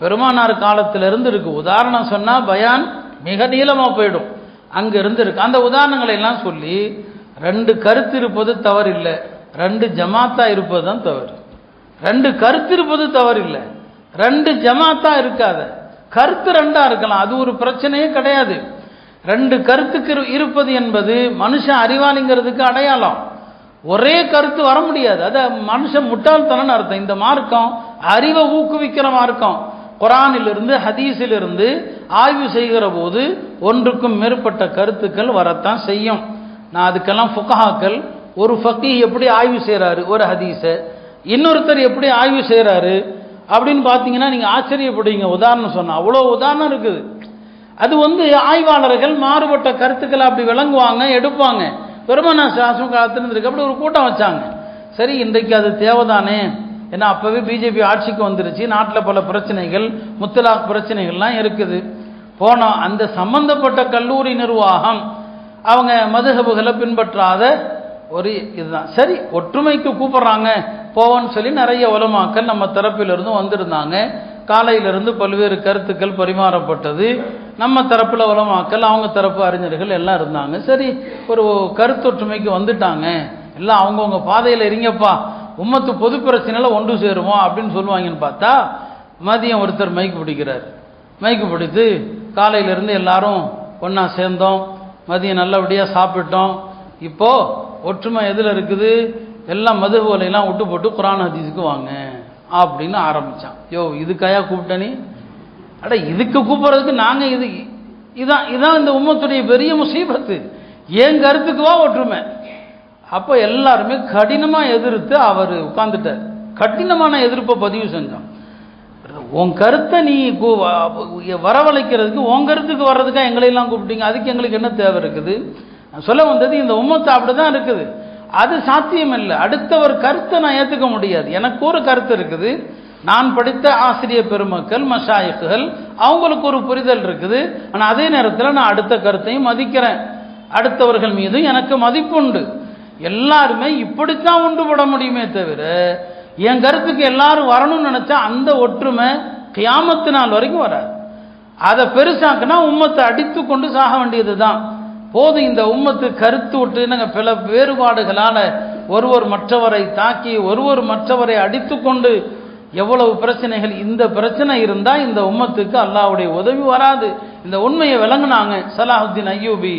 Speaker 1: பெருமானார் காலத்திலிருந்து இருக்கு. உதாரணம் சொன்னா பயான் மிக நீளமா போயிடும். அங்க இருந்து இருக்கு. அந்த உதாரணங்களை எல்லாம் சொல்லி 2 கருத்து இருப்பது தவறு இல்லை, 2 ஜமாத்தா இருப்பது தான் தவறு. 2 கருத்து இருப்பது தவறு இல்லை, 2 ஜமாத்தா இருக்காத. கருத்து 2ஆ இருக்கலாம், அது ஒரு பிரச்சனையே கிடையாது. 2 கருத்துக்கு இருப்பது என்பது மனுஷன் அறிவாளிங்கிறதுக்கு அடையாளம். ஒரே கருத்து வர முடியாது, அது மனுஷன் முட்டாள்தனம்னு அர்த்தம். இந்த மார்க்கம் அறிவை ஊக்குவிக்கிற மார்க்கம். குர்ஆனிலிருந்து ஹதீஸிலிருந்து ஆய்வு செய்கிற போது ஒன்றுக்கும் மேற்பட்ட கருத்துக்கள் வரத்தான் செய்யும். நான் அதுக்கெல்லாம் ஃபுகஹாக்கள், ஒரு ஃபகீஹ் எப்படி ஆய்வு செய்கிறாரு ஒரு ஹதீஸை, இன்னொருத்தர் எப்படி ஆய்வு செய்கிறாரு அப்படின்னு பார்த்தீங்கன்னா நீங்கள் ஆச்சரியப்படுவீங்க. உதாரணம் சொன்னால் அவ்வளோ உதாரணம் இருக்குது. அது ஆய்வாளர்கள் மாறுபட்ட கருத்துக்களை அப்படி விளங்குவாங்க, எடுப்பாங்க. பெருமானார் ஸல்லல்லாஹு காலத்தில் இருக்கு. அப்படி ஒரு கூட்டம் வச்சாங்க. சரி, இன்றைக்கு அது தேவைதானே? ஏன்னா அப்போவே பிஜேபி ஆட்சிக்கு வந்துருச்சு, நாட்டில் பல பிரச்சனைகள், முத்தலாக் பிரச்சனைகள்லாம் இருக்குது. போனோம். அந்த சம்பந்தப்பட்ட கல்லூரி நிர்வாகம் அவங்க மதுஹபுகளை பின்பற்றாத ஒரு இதுதான். சரி, ஒற்றுமைக்கு கூப்பிடுறாங்க போவோன்னு சொல்லி நிறைய உலமாக்கள் நம்ம தரப்பிலிருந்து வந்திருந்தாங்க. காலையிலிருந்து பல்வேறு கருத்துக்கள் பரிமாறப்பட்டது. நம்ம தரப்பில் உலமாக்கள், அவங்க தரப்பு அறிஞர்கள் எல்லாம் இருந்தாங்க. சரி, ஒரு கருத்தொற்றுமைக்கு வந்துட்டாங்க. எல்லாம் அவங்கவுங்க பாதையில் இருங்கப்பா, உம்மத்து பொது பிரச்சனையில ஒன்று சேருவோம் அப்படின்னு சொல்லுவாங்கன்னு பார்த்தா மதியம் ஒருத்தர் மைக்கு பிடிக்கிறார். மைக்கு பிடித்து காலையிலிருந்து எல்லாரும் ஒன்றா சேர்ந்தோம், மதியம் நல்லபடியாக சாப்பிட்டோம், இப்போ ஒற்றுமை எதில் இருக்குது? எல்லாம் மதுஹபுகளையெல்லாம் விட்டு போட்டு குர்ஆன் ஹதீஸுக்கு வாங்க அப்படின்னு ஆரம்பித்தான். இதுக்காயா கூப்பிட்டனி? இதுக்கு கூப்பிட்றதுக்கு நாங்கள் இதான் இந்த உம்மத்துடைய பெரிய முசீபத்து. ஏன் கருத்துக்குவா ஒற்றுமை? அப்போ எல்லாருமே கடினமாக எதிர்த்து அவர் உட்கார்ந்துட்டார். கடினமான எதிர்ப்பை பதிவு செஞ்சோம். உன் கருத்தை நீ வரவழைக்கிறதுக்கு, உன் கருத்துக்கு வர்றதுக்காக எங்களையெல்லாம் கூப்பிட்டீங்க, அதுக்கு எங்களுக்கு என்ன தேவை இருக்குது? சொல்ல வந்தது, இந்த உம்மத்து அப்படிதான் இருக்குது. அது சாத்தியம் இல்லை. அடுத்தவர் கருத்தை நான் ஏற்றுக்க முடியாது. எனக்கு ஒரு கருத்து இருக்குது, நான் படித்த ஆசிரியர் பெருமக்கள் மஷாயிக்குகள் அவங்களுக்கு ஒரு புரிதல் இருக்குது. ஆனால் அதே நேரத்தில் நான் அடுத்த கருத்தையும் மதிக்கிறேன், அடுத்தவர்கள் மீதும் எனக்கு மதிப்புண்டு. எல்லாருமே இப்படித்தான் ஒன்றுபட முடியுமே தவிர என் கருத்துக்கு எல்லாரும் வரணும்னு நினைச்சா அந்த ஒற்றுமை கியாமத்து நாள் வரைக்கும் வராது. அதை பெருசாக்குனா உம்மத்தை அடித்து கொண்டு சாக வேண்டியது தான். போது இந்த உம்மத்து கருத்து விட்டு நாங்கள் பல வேறுபாடுகளால் ஒருவர் மற்றவரை தாக்கி ஒருவர் மற்றவரை அடித்து கொண்டு எவ்வளவு பிரச்சனைகள். இந்த பிரச்சனை இருந்தால் இந்த உம்மத்துக்கு அல்லாஹ்வுடைய உதவி வராது. இந்த உண்மையை விளங்குனாங்க சலாஹுத்தீன் அய்யூபி.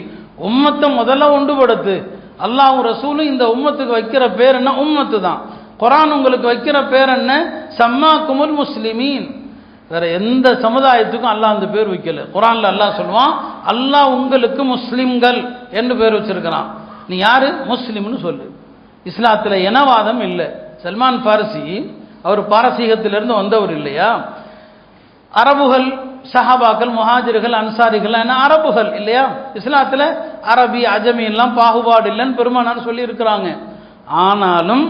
Speaker 1: உம்மத்தை முதல்ல ஒன்றுபடுத்து. அல்லாஹ் ரசூலும் இந்த உம்மத்துக்கு வைக்கிற பேர் என்ன? உம்மத்து தான். குர்ஆன் உங்களுக்கு வைக்கிற பேர் என்ன? சம்மாக்குமுல் முஸ்லிமீன். வேற எந்த சமுதாயத்துக்கும் அல்லாஹ் அந்த பேர் வைக்கல. குர்ஆன்ல அல்லாஹ் சொல்லுவான், அல்லாஹ் உங்களுக்கு முஸ்லிம்கள் என்று பேர் வச்சிருக்கிறான். நீ யாரு? முஸ்லிம்னு சொல்லு. இஸ்லாத்தில் இனவாதம் இல்லை. சல்மான் பாரசி, அவர் பாரசீகத்திலிருந்து வந்தவர் இல்லையா? அரபுகள், சஹாபாக்கள், முஹாஜிர்கள், அன்சாரிகள் என்ன அரபுகள் இல்லையா? இஸ்லாத்தில் அரபி அஜமி எல்லாம் பாகுபாடு இல்லைன்னு பெருமானார் சொல்லி இருக்கிறாங்க. ஆனாலும்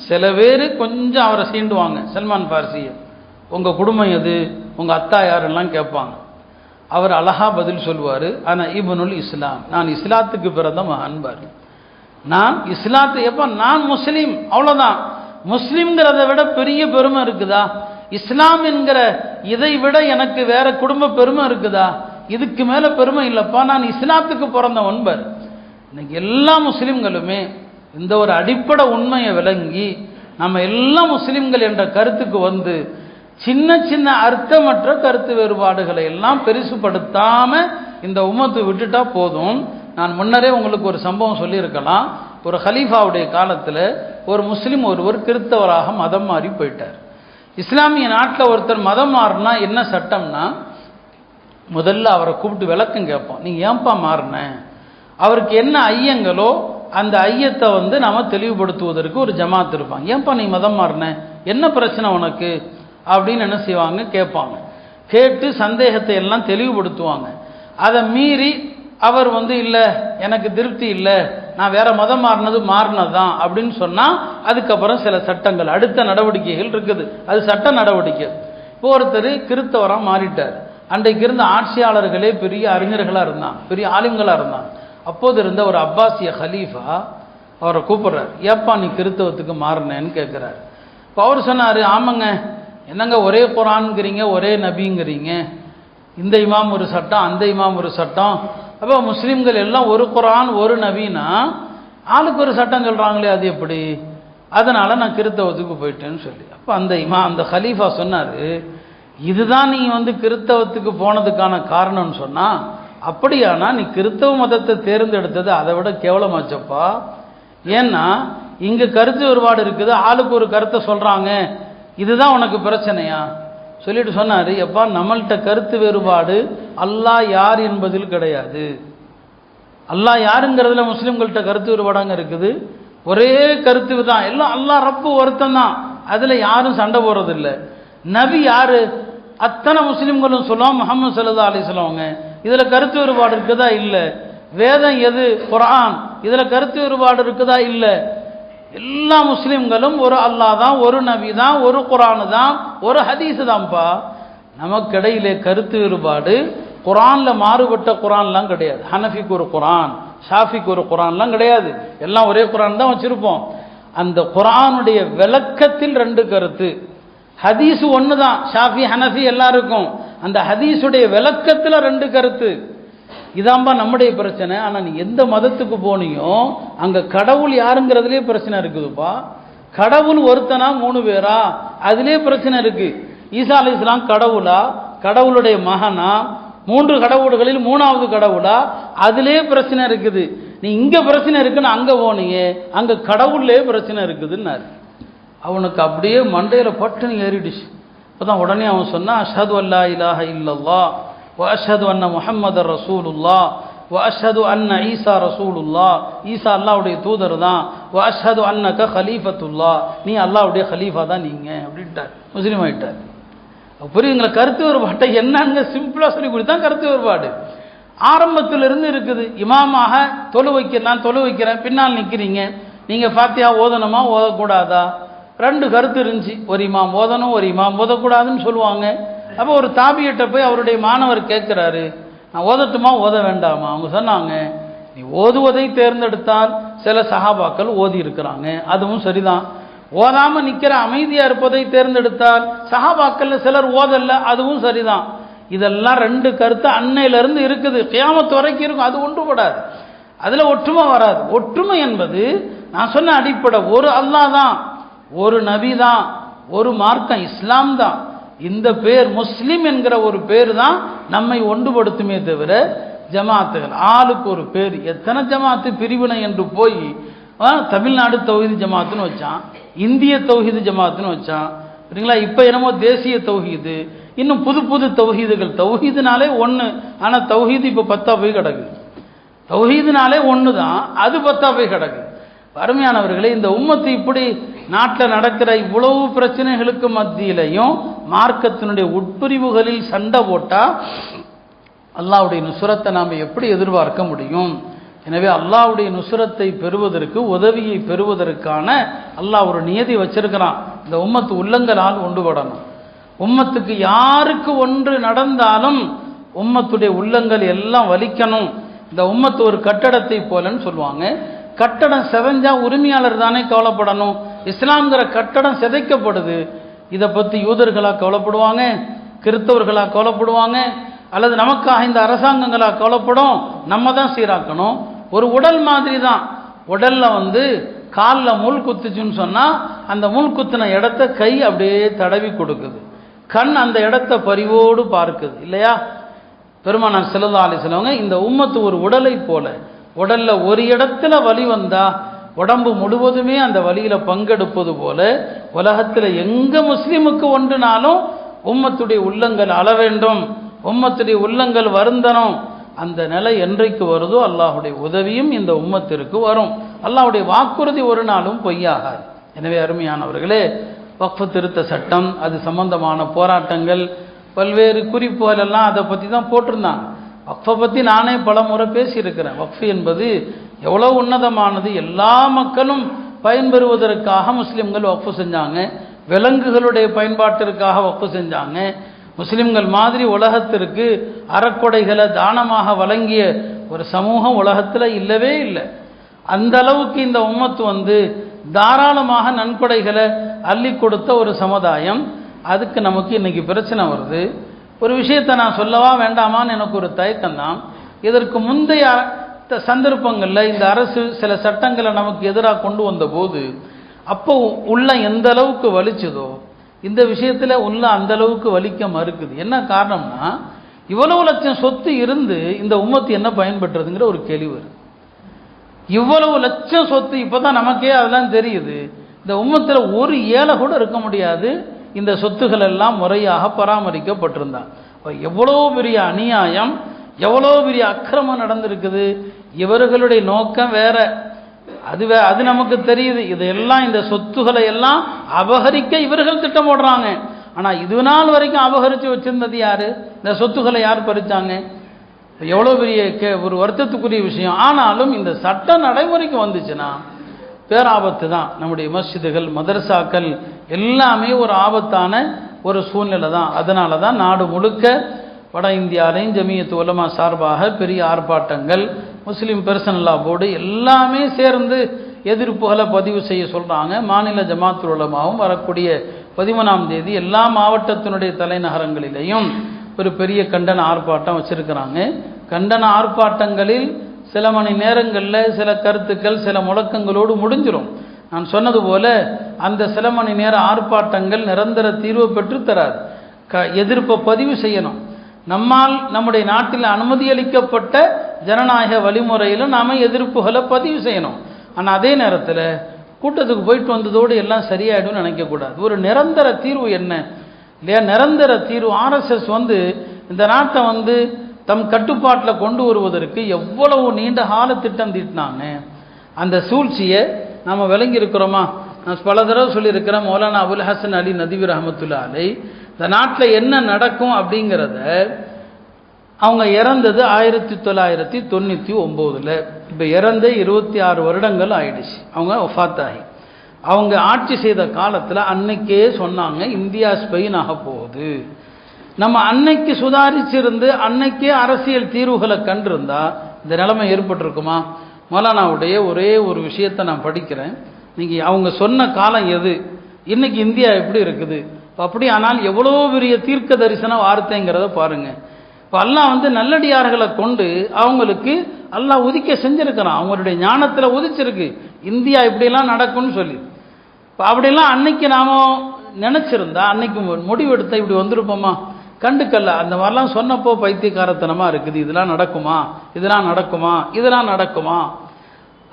Speaker 1: சில பேர் கொஞ்சம் அவரை சீண்டுவாங்க. சல்மான் பாரசியை, உங்கள் குடும்பம் எது, உங்கள் அத்தா யாரெல்லாம் கேட்பாங்க. அவர் அழகா பதில் சொல்லுவார், ஆனால் இப்னுல் இஸ்லாம், நான் இஸ்லாத்துக்கு பிறந்த மகன்பார். நான் இஸ்லாத்து எப்போ? நான் முஸ்லீம், அவ்வளோதான். முஸ்லீம்ங்கிறத விட பெரிய பெருமை இருக்குதா? இஸ்லாம் என்கிற இதை விட எனக்கு வேற குடும்ப பெருமை இருக்குதா? இதுக்கு மேலே பெருமை இல்லைப்பா, நான் இஸ்லாத்துக்கு பிறந்த ஒன்பர். இன்னைக்கு எல்லா முஸ்லீம்களுமே இந்த ஒரு அடிப்படை உண்மையை விளங்கி நம்ம எல்லாம் முஸ்லிம்கள் என்ற கருத்துக்கு வந்து சின்ன சின்ன அர்த்தமற்ற கருத்து வேறுபாடுகளை எல்லாம் பெருசுப்படுத்தாம இந்த உம்மத்து விட்டுட்டா போதும். நான் முன்னரே உங்களுக்கு ஒரு சம்பவம் சொல்லியிருக்கலாம். ஒரு ஹலீஃபாவுடைய காலத்தில் ஒரு முஸ்லீம் ஒருவர் கிறிஸ்தவராக மதம் மாறி போயிட்டார். இஸ்லாமிய நாட்டில் ஒருத்தர் மதம் மாறினா என்ன சட்டம்னா, முதல்ல அவரை கூப்பிட்டு விளக்கம் கேட்போம். நீங்கள் ஏன்பா மாறின, அவருக்கு என்ன ஐயங்களோ அந்த ஐயத்தை வந்து நம்ம தெளிவுபடுத்துவதற்கு ஒரு ஜமாத் இருப்பாங்க. ஏன்பா நீ மதம் மாறின, என்ன பிரச்சனை உனக்கு அப்படின்னு என்ன செய்வாங்க, கேட்பாங்க. கேட்டு சந்தேகத்தை எல்லாம் தெளிவுபடுத்துவாங்க. அதை மீறி அவர் வந்து இல்லை எனக்கு திருப்தி இல்லை, நான் வேற மதம் மாறினதுதான் அப்படின்னு சொன்னால் அதுக்கப்புறம் சில சட்டங்கள் அடுத்த நடவடிக்கைகள் இருக்குது. அது சட்ட நடவடிக்கை. இப்போ ஒருத்தர் கிறிஸ்தவராக மாறிட்டார். அன்றைக்கு இருந்த ஆட்சியாளர்களே பெரிய அறிஞர்களாக இருந்தாங்க, பெரிய ஆலிம்களாக இருந்தாங்க. அப்போது இருந்த ஒரு அப்பாசிய ஹலீஃபா அவரை கூப்பிடுறார். ஏப்பா நீ கிறிஸ்தவத்துக்கு மாறினேன்னு கேட்குறாரு. இப்போ அவர் சொன்னார், ஆமாங்க, என்னங்க ஒரே குரான்ங்கிறீங்க, ஒரே நபிங்கிறீங்க, இந்த இமாம் ஒரு சட்டம் அந்த இமாம் ஒரு சட்டம், அப்போ முஸ்லீம்கள் எல்லாம் ஒரு குரான் ஒரு நபினா ஆளுக்கு ஒரு சட்டம் சொல்கிறாங்களே, அது எப்படி, அதனால் நான் கிறிஸ்தவத்துக்கு போயிட்டேன்னு சொல்லி. அப்போ அந்த ஹலீஃபா சொன்னார், இதுதான் நீ வந்து கிறிஸ்தவத்துக்கு போனதுக்கான காரணம்னு சொன்னால், அப்படியானா நீ கிறிஸ்தவ மதத்தை தேர்ந்தெடுத்தது அதை விட கேவலமாச்சப்பா. ஏன்னா இங்கே கருத்து வேறுபாடு இருக்குது, ஆளுக்கு ஒரு கருத்தை சொல்கிறாங்க, இதுதான் உனக்கு பிரச்சனையா சொல்லிட்டு சொன்னார். எப்பா நம்மள்கிட்ட கருத்து வேறுபாடு அல்லாஹ் யார் என்பதில் கிடையாது. அல்லாஹ் யாருங்கிறதுல முஸ்லீம்கள்கிட்ட கருத்து வேறுபாடாங்க இருக்குது. ஒரே கருத்து தான், எல்லாம் அல்லாஹ் ரப்பு ஒருத்தன் தான், அதில் யாரும் சண்டை போடுறதில்லை. நபி யாரு அத்தனை முஸ்லீம்களும் சொல்லுவோம் முஹம்மது ஸல்லல்லாஹு அலைஹி வஸல்லம். இதில் கருத்து வேறுபாடு இருக்குதா இல்லை. வேதம் எது குர்ஆன், இதில் கருத்து வேறுபாடு இருக்குதா இல்லை. எல்லா முஸ்லீம்களும் ஒரு அல்லாஹ் தான், ஒரு நபி தான், ஒரு குர்ஆன் தான், ஒரு ஹதீஸ் தான்ப்பா. நமக்கிடையிலே கருத்து வேறுபாடு குர்ஆனில் மாறுபட்ட குர்ஆன்லாம் கிடையாது. ஹனஃபிக்கு ஒரு குர்ஆன், ஷாஃபிக்கு ஒரு குர்ஆன்லாம் கிடையாது. எல்லாம் ஒரே குர்ஆன் தான் வச்சிருப்போம். அந்த குர்ஆனுடைய விளக்கத்தில் ரெண்டு கருத்து. ஹதீஸ் ஒன்று தான், ஷாஃபி ஹனஃபி எல்லாருக்கும். அந்த ஹதீஸுடைய விளக்கத்தில் ரெண்டு கருத்து. இதாம்பா நம்முடைய பிரச்சனை. ஆனால் நீ எந்த மதத்துக்கு போனியோ அங்கே கடவுள் யாருங்கிறதுலே பிரச்சனை இருக்குதுப்பா. கடவுள் ஒருத்தனா மூணு பேரா, அதிலே பிரச்சனை இருக்கு. ஈசா அலைஹிஸ்ஸலாம் கடவுளா, கடவுளுடைய மகனா, மூன்று கடவுள்களில் மூணாவது கடவுளா, அதிலே பிரச்சனை இருக்குது. நீ இங்கே பிரச்சனை இருக்குன்னு அங்கே போனியே, அங்கே கடவுள்லே பிரச்சனை இருக்குதுன்னாரு. அவனுக்கு அப்படியே மண்டையில் பட்டுன்னு ஏறிடுச்சு. அப்போதான் உடனே அவன் சொன்னான், அஷ்ஹது அல்லா இலாஹ இல்லல்லாஹ் வ அஷ்ஹது அன்ன முஹம்மதர் ரசூலுல்லாஹ் வ அஷ்ஹது அன்ன ஈசா ரசூலுல்லாஹ், ஈசா அல்லாஹ்வுடைய தூதர் தான், வ அஷ்ஹது அன்னக கலீஃபத்துல்லாஹ், நீ அல்லாஹ்வுடைய கலீஃபா தான் நீங்க அப்படின்ட்டார். முஸ்லீம் ஆகிட்டார். புரியுதுங்களா? கருத்து வேறுபாட்டை என்னங்க சிம்பிளாக சொல்லி கொடுத்தான். கருத்து வேறுபாடு ஆரம்பத்திலிருந்து இருக்குது. இமாமாக நான் தொழு வைக்கிறேன், பின்னால் நிற்கிறீங்க, நீங்கள் ஃபாத்தியா ஓதணுமா ஓதக்கூடாதா, ரெண்டு கருத்து இருந்துச்சு. ஒரு இமாம் ஓதணும், ஒரு இமாம் ஓதக்கூடாதுன்னு சொல்லுவாங்க. அப்போ ஒரு தாபியிட்ட போய் அவருடைய மாணவர் கேட்குறாரு, நான் ஓதட்டுமா ஓத வேண்டாமா? அவங்க சொன்னாங்க, நீ ஓதுவதை தேர்ந்தெடுத்தால் சில சஹாபாக்கள் ஓதி இருக்கிறாங்க, அதுவும் சரிதான். ஓதாமல் நிற்கிற அமைதியாக இருப்பதை தேர்ந்தெடுத்தால் சஹாபாக்கள் சிலர் ஓதல்ல, அதுவும் சரிதான். இதெல்லாம் ரெண்டு கருத்து அன்னையிலிருந்து இருக்குது, கியாமத் வரைக்கும் இருக்கும். அது ஒன்றுபடாது, அதில் ஒற்றுமை வராது. ஒற்றுமை என்பது நான் சொன்ன அடிப்படை, ஒரு அல்லாஹ் தான், ஒரு நபி தான், ஒரு மார்க்கம் இஸ்லாம் தான். இந்த பேர் முஸ்லிம் என்கிற ஒரு பேர் தான் நம்மை ஒன்றுபடுத்துமே தவிர ஜமாத்துகள் ஆளுக்கு ஒரு பேர். எத்தனை ஜமாத்து பிரிவினை என்று போய் தமிழ்நாடு தௌஹீது ஜமாத்துன்னு வச்சான், இந்திய தௌஹீது ஜமாத்துன்னு வச்சான், சரிங்களா? இப்போ என்னமோ தேசிய தௌஹீது, இன்னும் புது புது தௌஹீதுகள். தௌஹீதுனாலே ஒன்று, ஆனால் தௌஹீது இப்போ 10 போய் கிடக்கு. தௌஹீதுனாலே ஒன்று தான், அது 10 போய் கிடக்கு. அருமையானவர்களே, இந்த உம்மத்து இப்படி நாட்டில் நடக்கிற இவ்வளவு பிரச்சனைகளுக்கு மத்தியிலையும் மார்க்கத்தினுடைய உட்பிரிவுகளில் சண்டை போட்டால் அல்லாஹ்வுடைய நுஸ்ரத்தை நாம் எப்படி எதிர்பார்க்க முடியும்? எனவே அல்லாஹ்வுடைய நுஸ்ரத்தை பெறுவதற்கு, உதவியை பெறுவதற்கான அல்லாஹ் ஒரு நியதி வச்சிருக்கிறான். இந்த உம்மத்து உள்ளங்களால் ஒன்றுபடணும். உம்மத்துக்கு யாருக்கு ஒன்று நடந்தாலும் உம்மத்துடைய உள்ளங்கள் எல்லாம் வலிக்கணும். இந்த உம்மத்து ஒரு கட்டடத்தை போலன்னு சொல்லுவாங்க. கட்டடம் செதஞ்சா உரிமையாளர் தானே கவலைப்படணும். இஸ்லாம்ங்கிற கட்டடம் சிதைக்கப்படுது, இதை பற்றி யூதர்களாக கவலைப்படுவாங்க, கிறிஸ்தவர்களாக கவலைப்படுவாங்க, அல்லது நமக்காக இந்த அரசாங்கங்களாக கவலைப்படும். நம்ம தான் சீராக்கணும். ஒரு உடல் மாதிரி தான். உடலில் காலில் முள் குத்துச்சுன்னு சொன்னால் அந்த முள் குத்தின இடத்த கை அப்படியே தடவி கொடுக்குது, கண் அந்த இடத்த பரிவோடு பார்க்குது இல்லையா? பெருமானார் ஸல்லல்லாஹு அலைஹி வஸல்லம் இந்த உம்மத்து ஒரு உடலை போல, உடல்ல ஒரு இடத்துல வலி வந்தா உடம்பு முழுவதுமே அந்த வலியில பங்கெடுப்பது போல உலகத்தில் எங்க முஸ்லிமுக்கு ஒன்றுனாலும் உம்மத்துடைய உள்ளங்கள் அள வேண்டும், உம்மத்துடைய உள்ளங்கள் வருந்தணும். அந்த நிலை என்றைக்கு வருதோ அல்லாஹுடைய உதவியும் இந்த உம்மத்திற்கு வரும். அல்லாஹுடைய வாக்குறுதி ஒரு நாளும் பொய்யாகாது. எனவே அருமையானவர்களே, வக்ஃப் திருத்த சட்டம், அது சம்பந்தமான போராட்டங்கள், பல்வேறு குறிப்புகள் எல்லாம் அதை பற்றி தான் போட்டிருந்தாங்க. வக்ஃபை பற்றி நானே பல முறை பேசியிருக்கிறேன். வக்ஃப் என்பது எவ்வளோ உன்னதமானது. எல்லா மக்களும் பயன்பெறுவதற்காக முஸ்லிம்கள் வக்ஃப் செஞ்சாங்க, விலங்குகளுடைய பயன்பாட்டிற்காக வக்ஃப் செஞ்சாங்க. முஸ்லிம்கள் மாதிரி உலகத்திற்கு அறக்கொடைகளை தானமாக வழங்கிய ஒரு சமூகம் உலகத்தில் இல்லவே இல்லை. அந்த அளவுக்கு இந்த உம்மத்து தாராளமாக நன்கொடைகளை அள்ளி கொடுத்த ஒரு சமுதாயம். அதுக்கு நமக்கு இன்னைக்கு பிரச்சனை வருது. ஒரு விஷயத்தை நான் சொல்லவா வேண்டாமான்னு எனக்கு ஒரு தயக்கம்தான். இதற்கு முந்தைய சந்தர்ப்பங்களில் இந்த அரசு சில சட்டங்களை நமக்கு எதிராக கொண்டு வந்த போது அப்போ உள்ள எந்த அளவுக்கு வலிச்சதோ இந்த விஷயத்தில் உள்ள அந்த அளவுக்கு வலிக்க மறுக்குது. என்ன காரணம்னா, இவ்வளவு லட்சம் சொத்து இருந்து இந்த உம்மத்து என்ன பயன்பெற்றதுங்கிற ஒரு கேள்வி வருது. இவ்வளவு லட்சம் சொத்து இப்போதான் நமக்கே அதெல்லாம் தெரியுது. இந்த உம்மத்தில் ஒரு ஏழை கூட இருக்க முடியாது இந்த சொத்துக்கள் எல்லாம் முறையாக பராமரிக்கப்பட்டிருந்தான். எவ்வளோ பெரிய அநியாயம், எவ்வளோ பெரிய அக்கிரமம் நடந்திருக்குது. இவர்களுடைய நோக்கம் வேற, அது நமக்கு தெரியுது. இதெல்லாம் இந்த சொத்துக்களை எல்லாம் அபகரிக்க இவர்கள் திட்டம் போடுறாங்க. ஆனால் இது நாள் வரைக்கும் அபகரித்து வச்சிருந்தது யாரு? இந்த சொத்துக்களை யார் பறிச்சாங்க? எவ்வளோ பெரிய ஒரு வருத்தத்துக்குரிய விஷயம். ஆனாலும் இந்த சட்ட நடைமுறைக்கு வந்துச்சுன்னா பேராபத்து தான். நம்முடைய மஸ்ஜிதுகள், மதரசாக்கள் எல்லாமே ஒரு ஆபத்தான ஒரு சூழ்நிலை தான். அதனால தான் நாடு முழுக்க வட இந்தியாவிலையும் ஜமியத் உலமா சார்பாக பெரிய ஆர்ப்பாட்டங்கள், முஸ்லீம் பர்சனல் லா போர்டு எல்லாமே சேர்ந்து எதிர்ப்புகளை பதிவு செய்ய சொல்கிறாங்க. மாநில ஜமாத்துல் உலமாவும் வரக்கூடிய 13ஆம் தேதி எல்லா மாவட்டத்தினுடைய தலைநகரங்களிலேயும் ஒரு பெரிய கண்டன ஆர்ப்பாட்டம் வச்சிருக்கிறாங்க. கண்டன ஆர்ப்பாட்டங்களில் சில மணி நேரங்களில் சில கருத்துக்கள், சில முழக்கங்களோடு முடிஞ்சிடும். நான் சொன்னது போல அந்த சில மணி நேர ஆர்ப்பாட்டங்கள் நிரந்தர தீர்வு பெற்றுத்தராது. எதிர்ப்பை பதிவு செய்யணும். நம்மால் நம்முடைய நாட்டில் அனுமதி அளிக்கப்பட்ட ஜனநாயக வழிமுறையில் நாம் எதிர்ப்புகளை பதிவு செய்யணும். ஆனால் அதே நேரத்தில் கூட்டத்துக்கு போயிட்டு வந்ததோடு எல்லாம் சரியாயிடும்னு நினைக்கக்கூடாது. ஒரு நிரந்தர தீர்வு என்ன இல்லையா? நிரந்தர தீர்வு ஆர்எஸ்எஸ் இந்த நாட்டை தம் கட்டுப்பாட்டில் கொண்டு வருவதற்கு எவ்வளவு நீண்ட கால திட்டம் தீட்டினாங்க. அந்த சூழ்ச்சியை நாம் விளங்கி இருக்கிறோமா? நான் பல தடவை சொல்லியிருக்கிறேன். மௌலானா அபுல் ஹசன் அலி நதீவி ரஹமத்துல்லாஹி அலைஹி இந்த நாட்டில் என்ன நடக்கும் அப்படிங்கிறத அவங்க இறந்தது 1999. இப்போ இறந்த 26 வருடங்கள் ஆயிடுச்சு. அவங்க ஒஃபாத்தாகி அவங்க ஆட்சி செய்த காலத்தில் அன்னைக்கே சொன்னாங்க இந்தியா ஸ்பெயின் ஆக போகுது. நம்ம அன்னைக்கு சுதாரிச்சிருந்து அன்னைக்கே அரசியல் தீர்வுகளை கண்டிருந்தா இந்த நிலைமை ஏற்பட்டிருக்குமா? மௌலானாவுடைய ஒரே ஒரு விஷயத்தை நான் படிக்கிறேன். நீங்கள் அவங்க சொன்ன காலம் எது, இன்னைக்கு இந்தியா எப்படி இருக்குது, அப்படி ஆனால் எவ்வளோ பெரிய தீர்க்க தரிசன வார்த்தைங்கிறத பாருங்க. இப்போ அல்லாஹ் நல்லடியார்களை கொண்டு அவங்களுக்கு அல்லாஹ் உதிக்க செஞ்சிருக்கிறான். அவங்களுடைய ஞானத்தில் உதிச்சிருக்கு இந்தியா இப்படிலாம் நடக்கும்னு சொல்லி. இப்போ அப்படிலாம் அன்னைக்கு நாம நினைச்சிருந்தா அன்னைக்கு முடிவெடுத்த இப்படி வந்திருப்போமா? கண்டுக்கல்ல. அந்த மாதிரிலாம் சொன்னப்போ பைத்தியக்காரத்தனமாக இருக்குது. இதெல்லாம் நடக்குமா, இதெல்லாம் நடக்குமா, இதெல்லாம் நடக்குமா?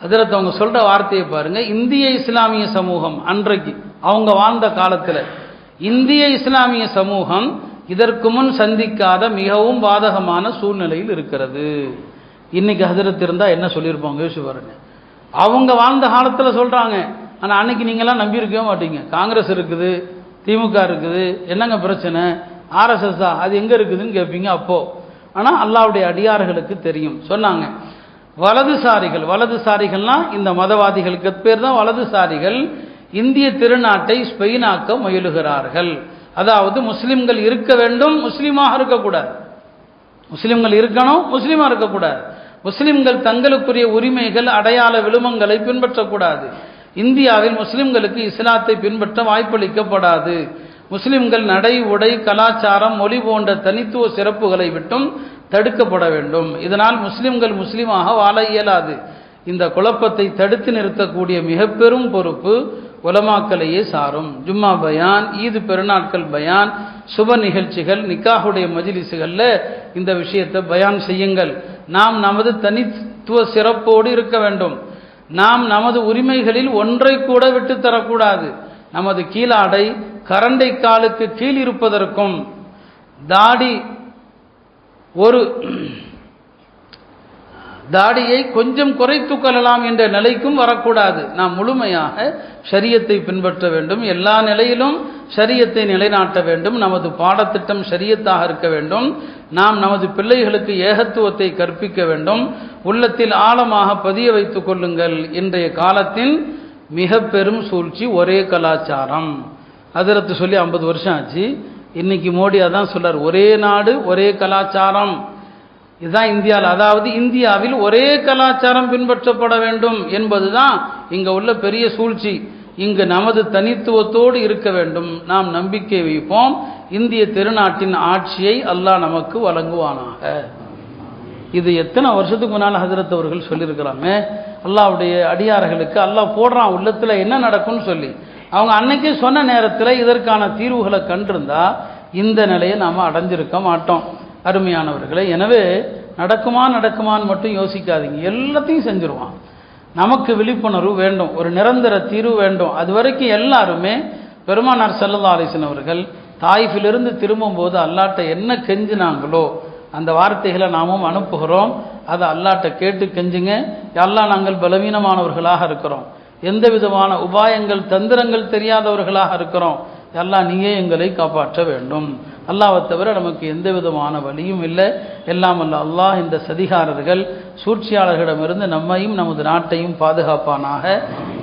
Speaker 1: அதில் அவங்க சொல்கிற வார்த்தையை பாருங்க. இந்திய இஸ்லாமிய சமூகம் அன்றைக்கு அவங்க வாழ்ந்த காலத்தில் இந்திய இஸ்லாமிய சமூகம் இதற்கு முன் சந்திக்காத மிகவும் பாதகமான சூழ்நிலையில் இருக்கிறது. இன்னைக்கு ஹஜரத் இருந்தால் என்ன சொல்லியிருப்பாங்க யோசிச்சு பாருங்க. அவங்க வாழ்ந்த காலத்தில் சொல்கிறாங்க. ஆனால் அன்னைக்கு நீங்களாம் நம்பியிருக்கவே மாட்டீங்க. காங்கிரஸ் இருக்குது, திமுக இருக்குது, என்னங்க பிரச்சனை, ஆர்எஸ்எஸ் தான், அது எங்கே இருக்குதுன்னு கேட்பீங்க அப்போ. ஆனால் அல்லாஹ்வுடைய அடியார்களுக்கு தெரியும். சொன்னாங்க வலதுசாரிகள்னா இந்த மதவாதிகளுக்கு பேர் தான் வலதுசாரிகள் இந்திய திருநாட்டை ஸ்பெயினாக்க முயலுகிறார்கள். அதாவது முஸ்லிம்கள் இருக்க வேண்டும், முஸ்லீமாக இருக்கக்கூடாது. முஸ்லிம்கள் இருக்கணும், முஸ்லீமாக இருக்கக்கூடாது. முஸ்லிம்கள் தங்களுக்குரிய உரிமைகள், அடையாள விழுமங்களை பின்பற்றக்கூடாது. இந்தியாவில் முஸ்லிம்களுக்கு இஸ்லாத்தை பின்பற்ற வாய்ப்பளிக்கப்படாது. முஸ்லிம்கள் நடை, உடை, கலாச்சாரம், மொழி போன்ற தனித்துவ சிறப்புகளை விட்டும் தடுக்கப்பட வேண்டும். இதனால் முஸ்லிம்கள் முஸ்லீமாக வாழ இயலாது இந்த குழப்பத்தை தடுத்து நிறுத்தக்கூடிய மிக பெரும் பொறுப்பு உலமாக்களையே சாரும். ஜும்மா பயான், ஈது பெருநாட்கள் பயான், சுப நிகழ்ச்சிகள், நிக்காஹுடைய மஜ்லிஸுகளில் இந்த விஷயத்தை பயான் செய்யுங்கள். நாம் நமது தனித்துவ சிறப்போடு இருக்க வேண்டும். நாம் நமது உரிமைகளில் ஒன்றை கூட விட்டு தரக்கூடாது. நமது கீழாடை கரண்டை காலுக்கு கீழ் இருப்பதற்கும், தாடியை கொஞ்சம் குறைத்து கொள்ளலாம் என்ற நிலைக்கும் வரக்கூடாது. நாம் முழுமையாக ஷரியத்தை பின்பற்ற வேண்டும். எல்லா நிலையிலும் ஷரியத்தை நிலைநாட்ட வேண்டும். நமது பாடத்திட்டம் ஷரியத்தாக இருக்க வேண்டும். நாம் நமது பிள்ளைகளுக்கு ஏகத்துவத்தை கற்பிக்க வேண்டும். உள்ளத்தில் ஆழமாக பதிய வைத்துக் கொள்ளுங்கள். இன்றைய காலத்தின் மிக பெரும் சூழ்ச்சி ஒரே கலாச்சாரம். ஹஜ்ரத் சொல்லி 50 வருஷம் ஆச்சு. இன்னைக்கு மோடி அதான் சொல்றார், ஒரே நாடு ஒரே கலாச்சாரம். இதுதான் இந்தியாவில், அதாவது இந்தியாவில் ஒரே கலாச்சாரம் பின்பற்றப்பட வேண்டும் என்பதுதான் இங்க உள்ள பெரிய சூழ்ச்சி. இங்கு நமது தனித்துவத்தோடு இருக்க வேண்டும். நாம் நம்பிக்கை வைப்போம். இந்திய திருநாட்டின் ஆட்சியை அல்லாஹ் நமக்கு வழங்குவானாக. இது எத்தனை வருஷத்துக்கு முன்னால் ஹஜ்ரத் அவர்கள் சொல்லியிருக்கிறாங்க. அல்லாஹ்வுடைய அடியார்களுக்கு அல்லாஹ் போடுறான் உள்ளத்தில் என்ன நடக்கும்னு சொல்லி. அவங்க அன்னைக்கே சொன்ன நேரத்தில் இதற்கான தீர்வுகளை கண்டிருந்தா இந்த நிலையை நாம் அடைஞ்சிருக்க மாட்டோம். அருமையானவர்களே, எனவே நடக்குமான்னு மட்டும் யோசிக்காதீங்க. எல்லாத்தையும் செஞ்சிருவான். நமக்கு விழிப்புணர்வு வேண்டும், ஒரு நிரந்தர தீர்வு வேண்டும். அது வரைக்கும் எல்லாருமே பெருமானார் ஸல்லல்லாஹு அலைஹி வஸல்லம் அவர்கள் தாயிஃபிலிருந்து திரும்பும்போது அல்லாஹ்ட்ட என்ன கெஞ்சினாங்களோ அந்த வார்த்தைகளை நாமும் அனுப்புகிறோம். அதை அல்லாஹ்ட்ட கேட்டு கெஞ்சுங்க. அல்லாஹ் நாங்கள் பலவீனமானவர்களாக இருக்கிறோம், எந்த விதமான உபாயங்கள் தந்திரங்கள் தெரியாதவர்களாக இருக்கிறோம், அல்லாஹ் நீயே எங்களை காப்பாற்ற வேண்டும். அல்லாஹ்வை தவிர நமக்கு எந்த விதமான வழியும் இல்லை. எல்லாம் அல்ல அல்லாஹ் இந்த சதிகாரர்கள் சூழ்ச்சியாளர்களிடமிருந்து நம்மையும் நமது நாட்டையும் பாதுகாப்பானாக.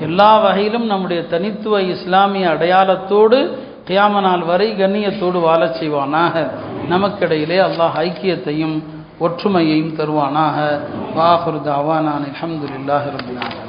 Speaker 1: எல்லா வகையிலும் நம்முடைய தனித்துவ இஸ்லாமிய அடையாளத்தோடு கியாம நாள் வரை கண்ணியத்தோடு வாழச் செய்வானாக. நமக்கிடையிலே அல்லாஹ் ஐக்கியத்தையும் ஒற்றுமையையும் தருவானாக. வாஹிரு தஅவானா அல்ஹம்துலில்லாஹி ரப்பில் ஆலமீன்.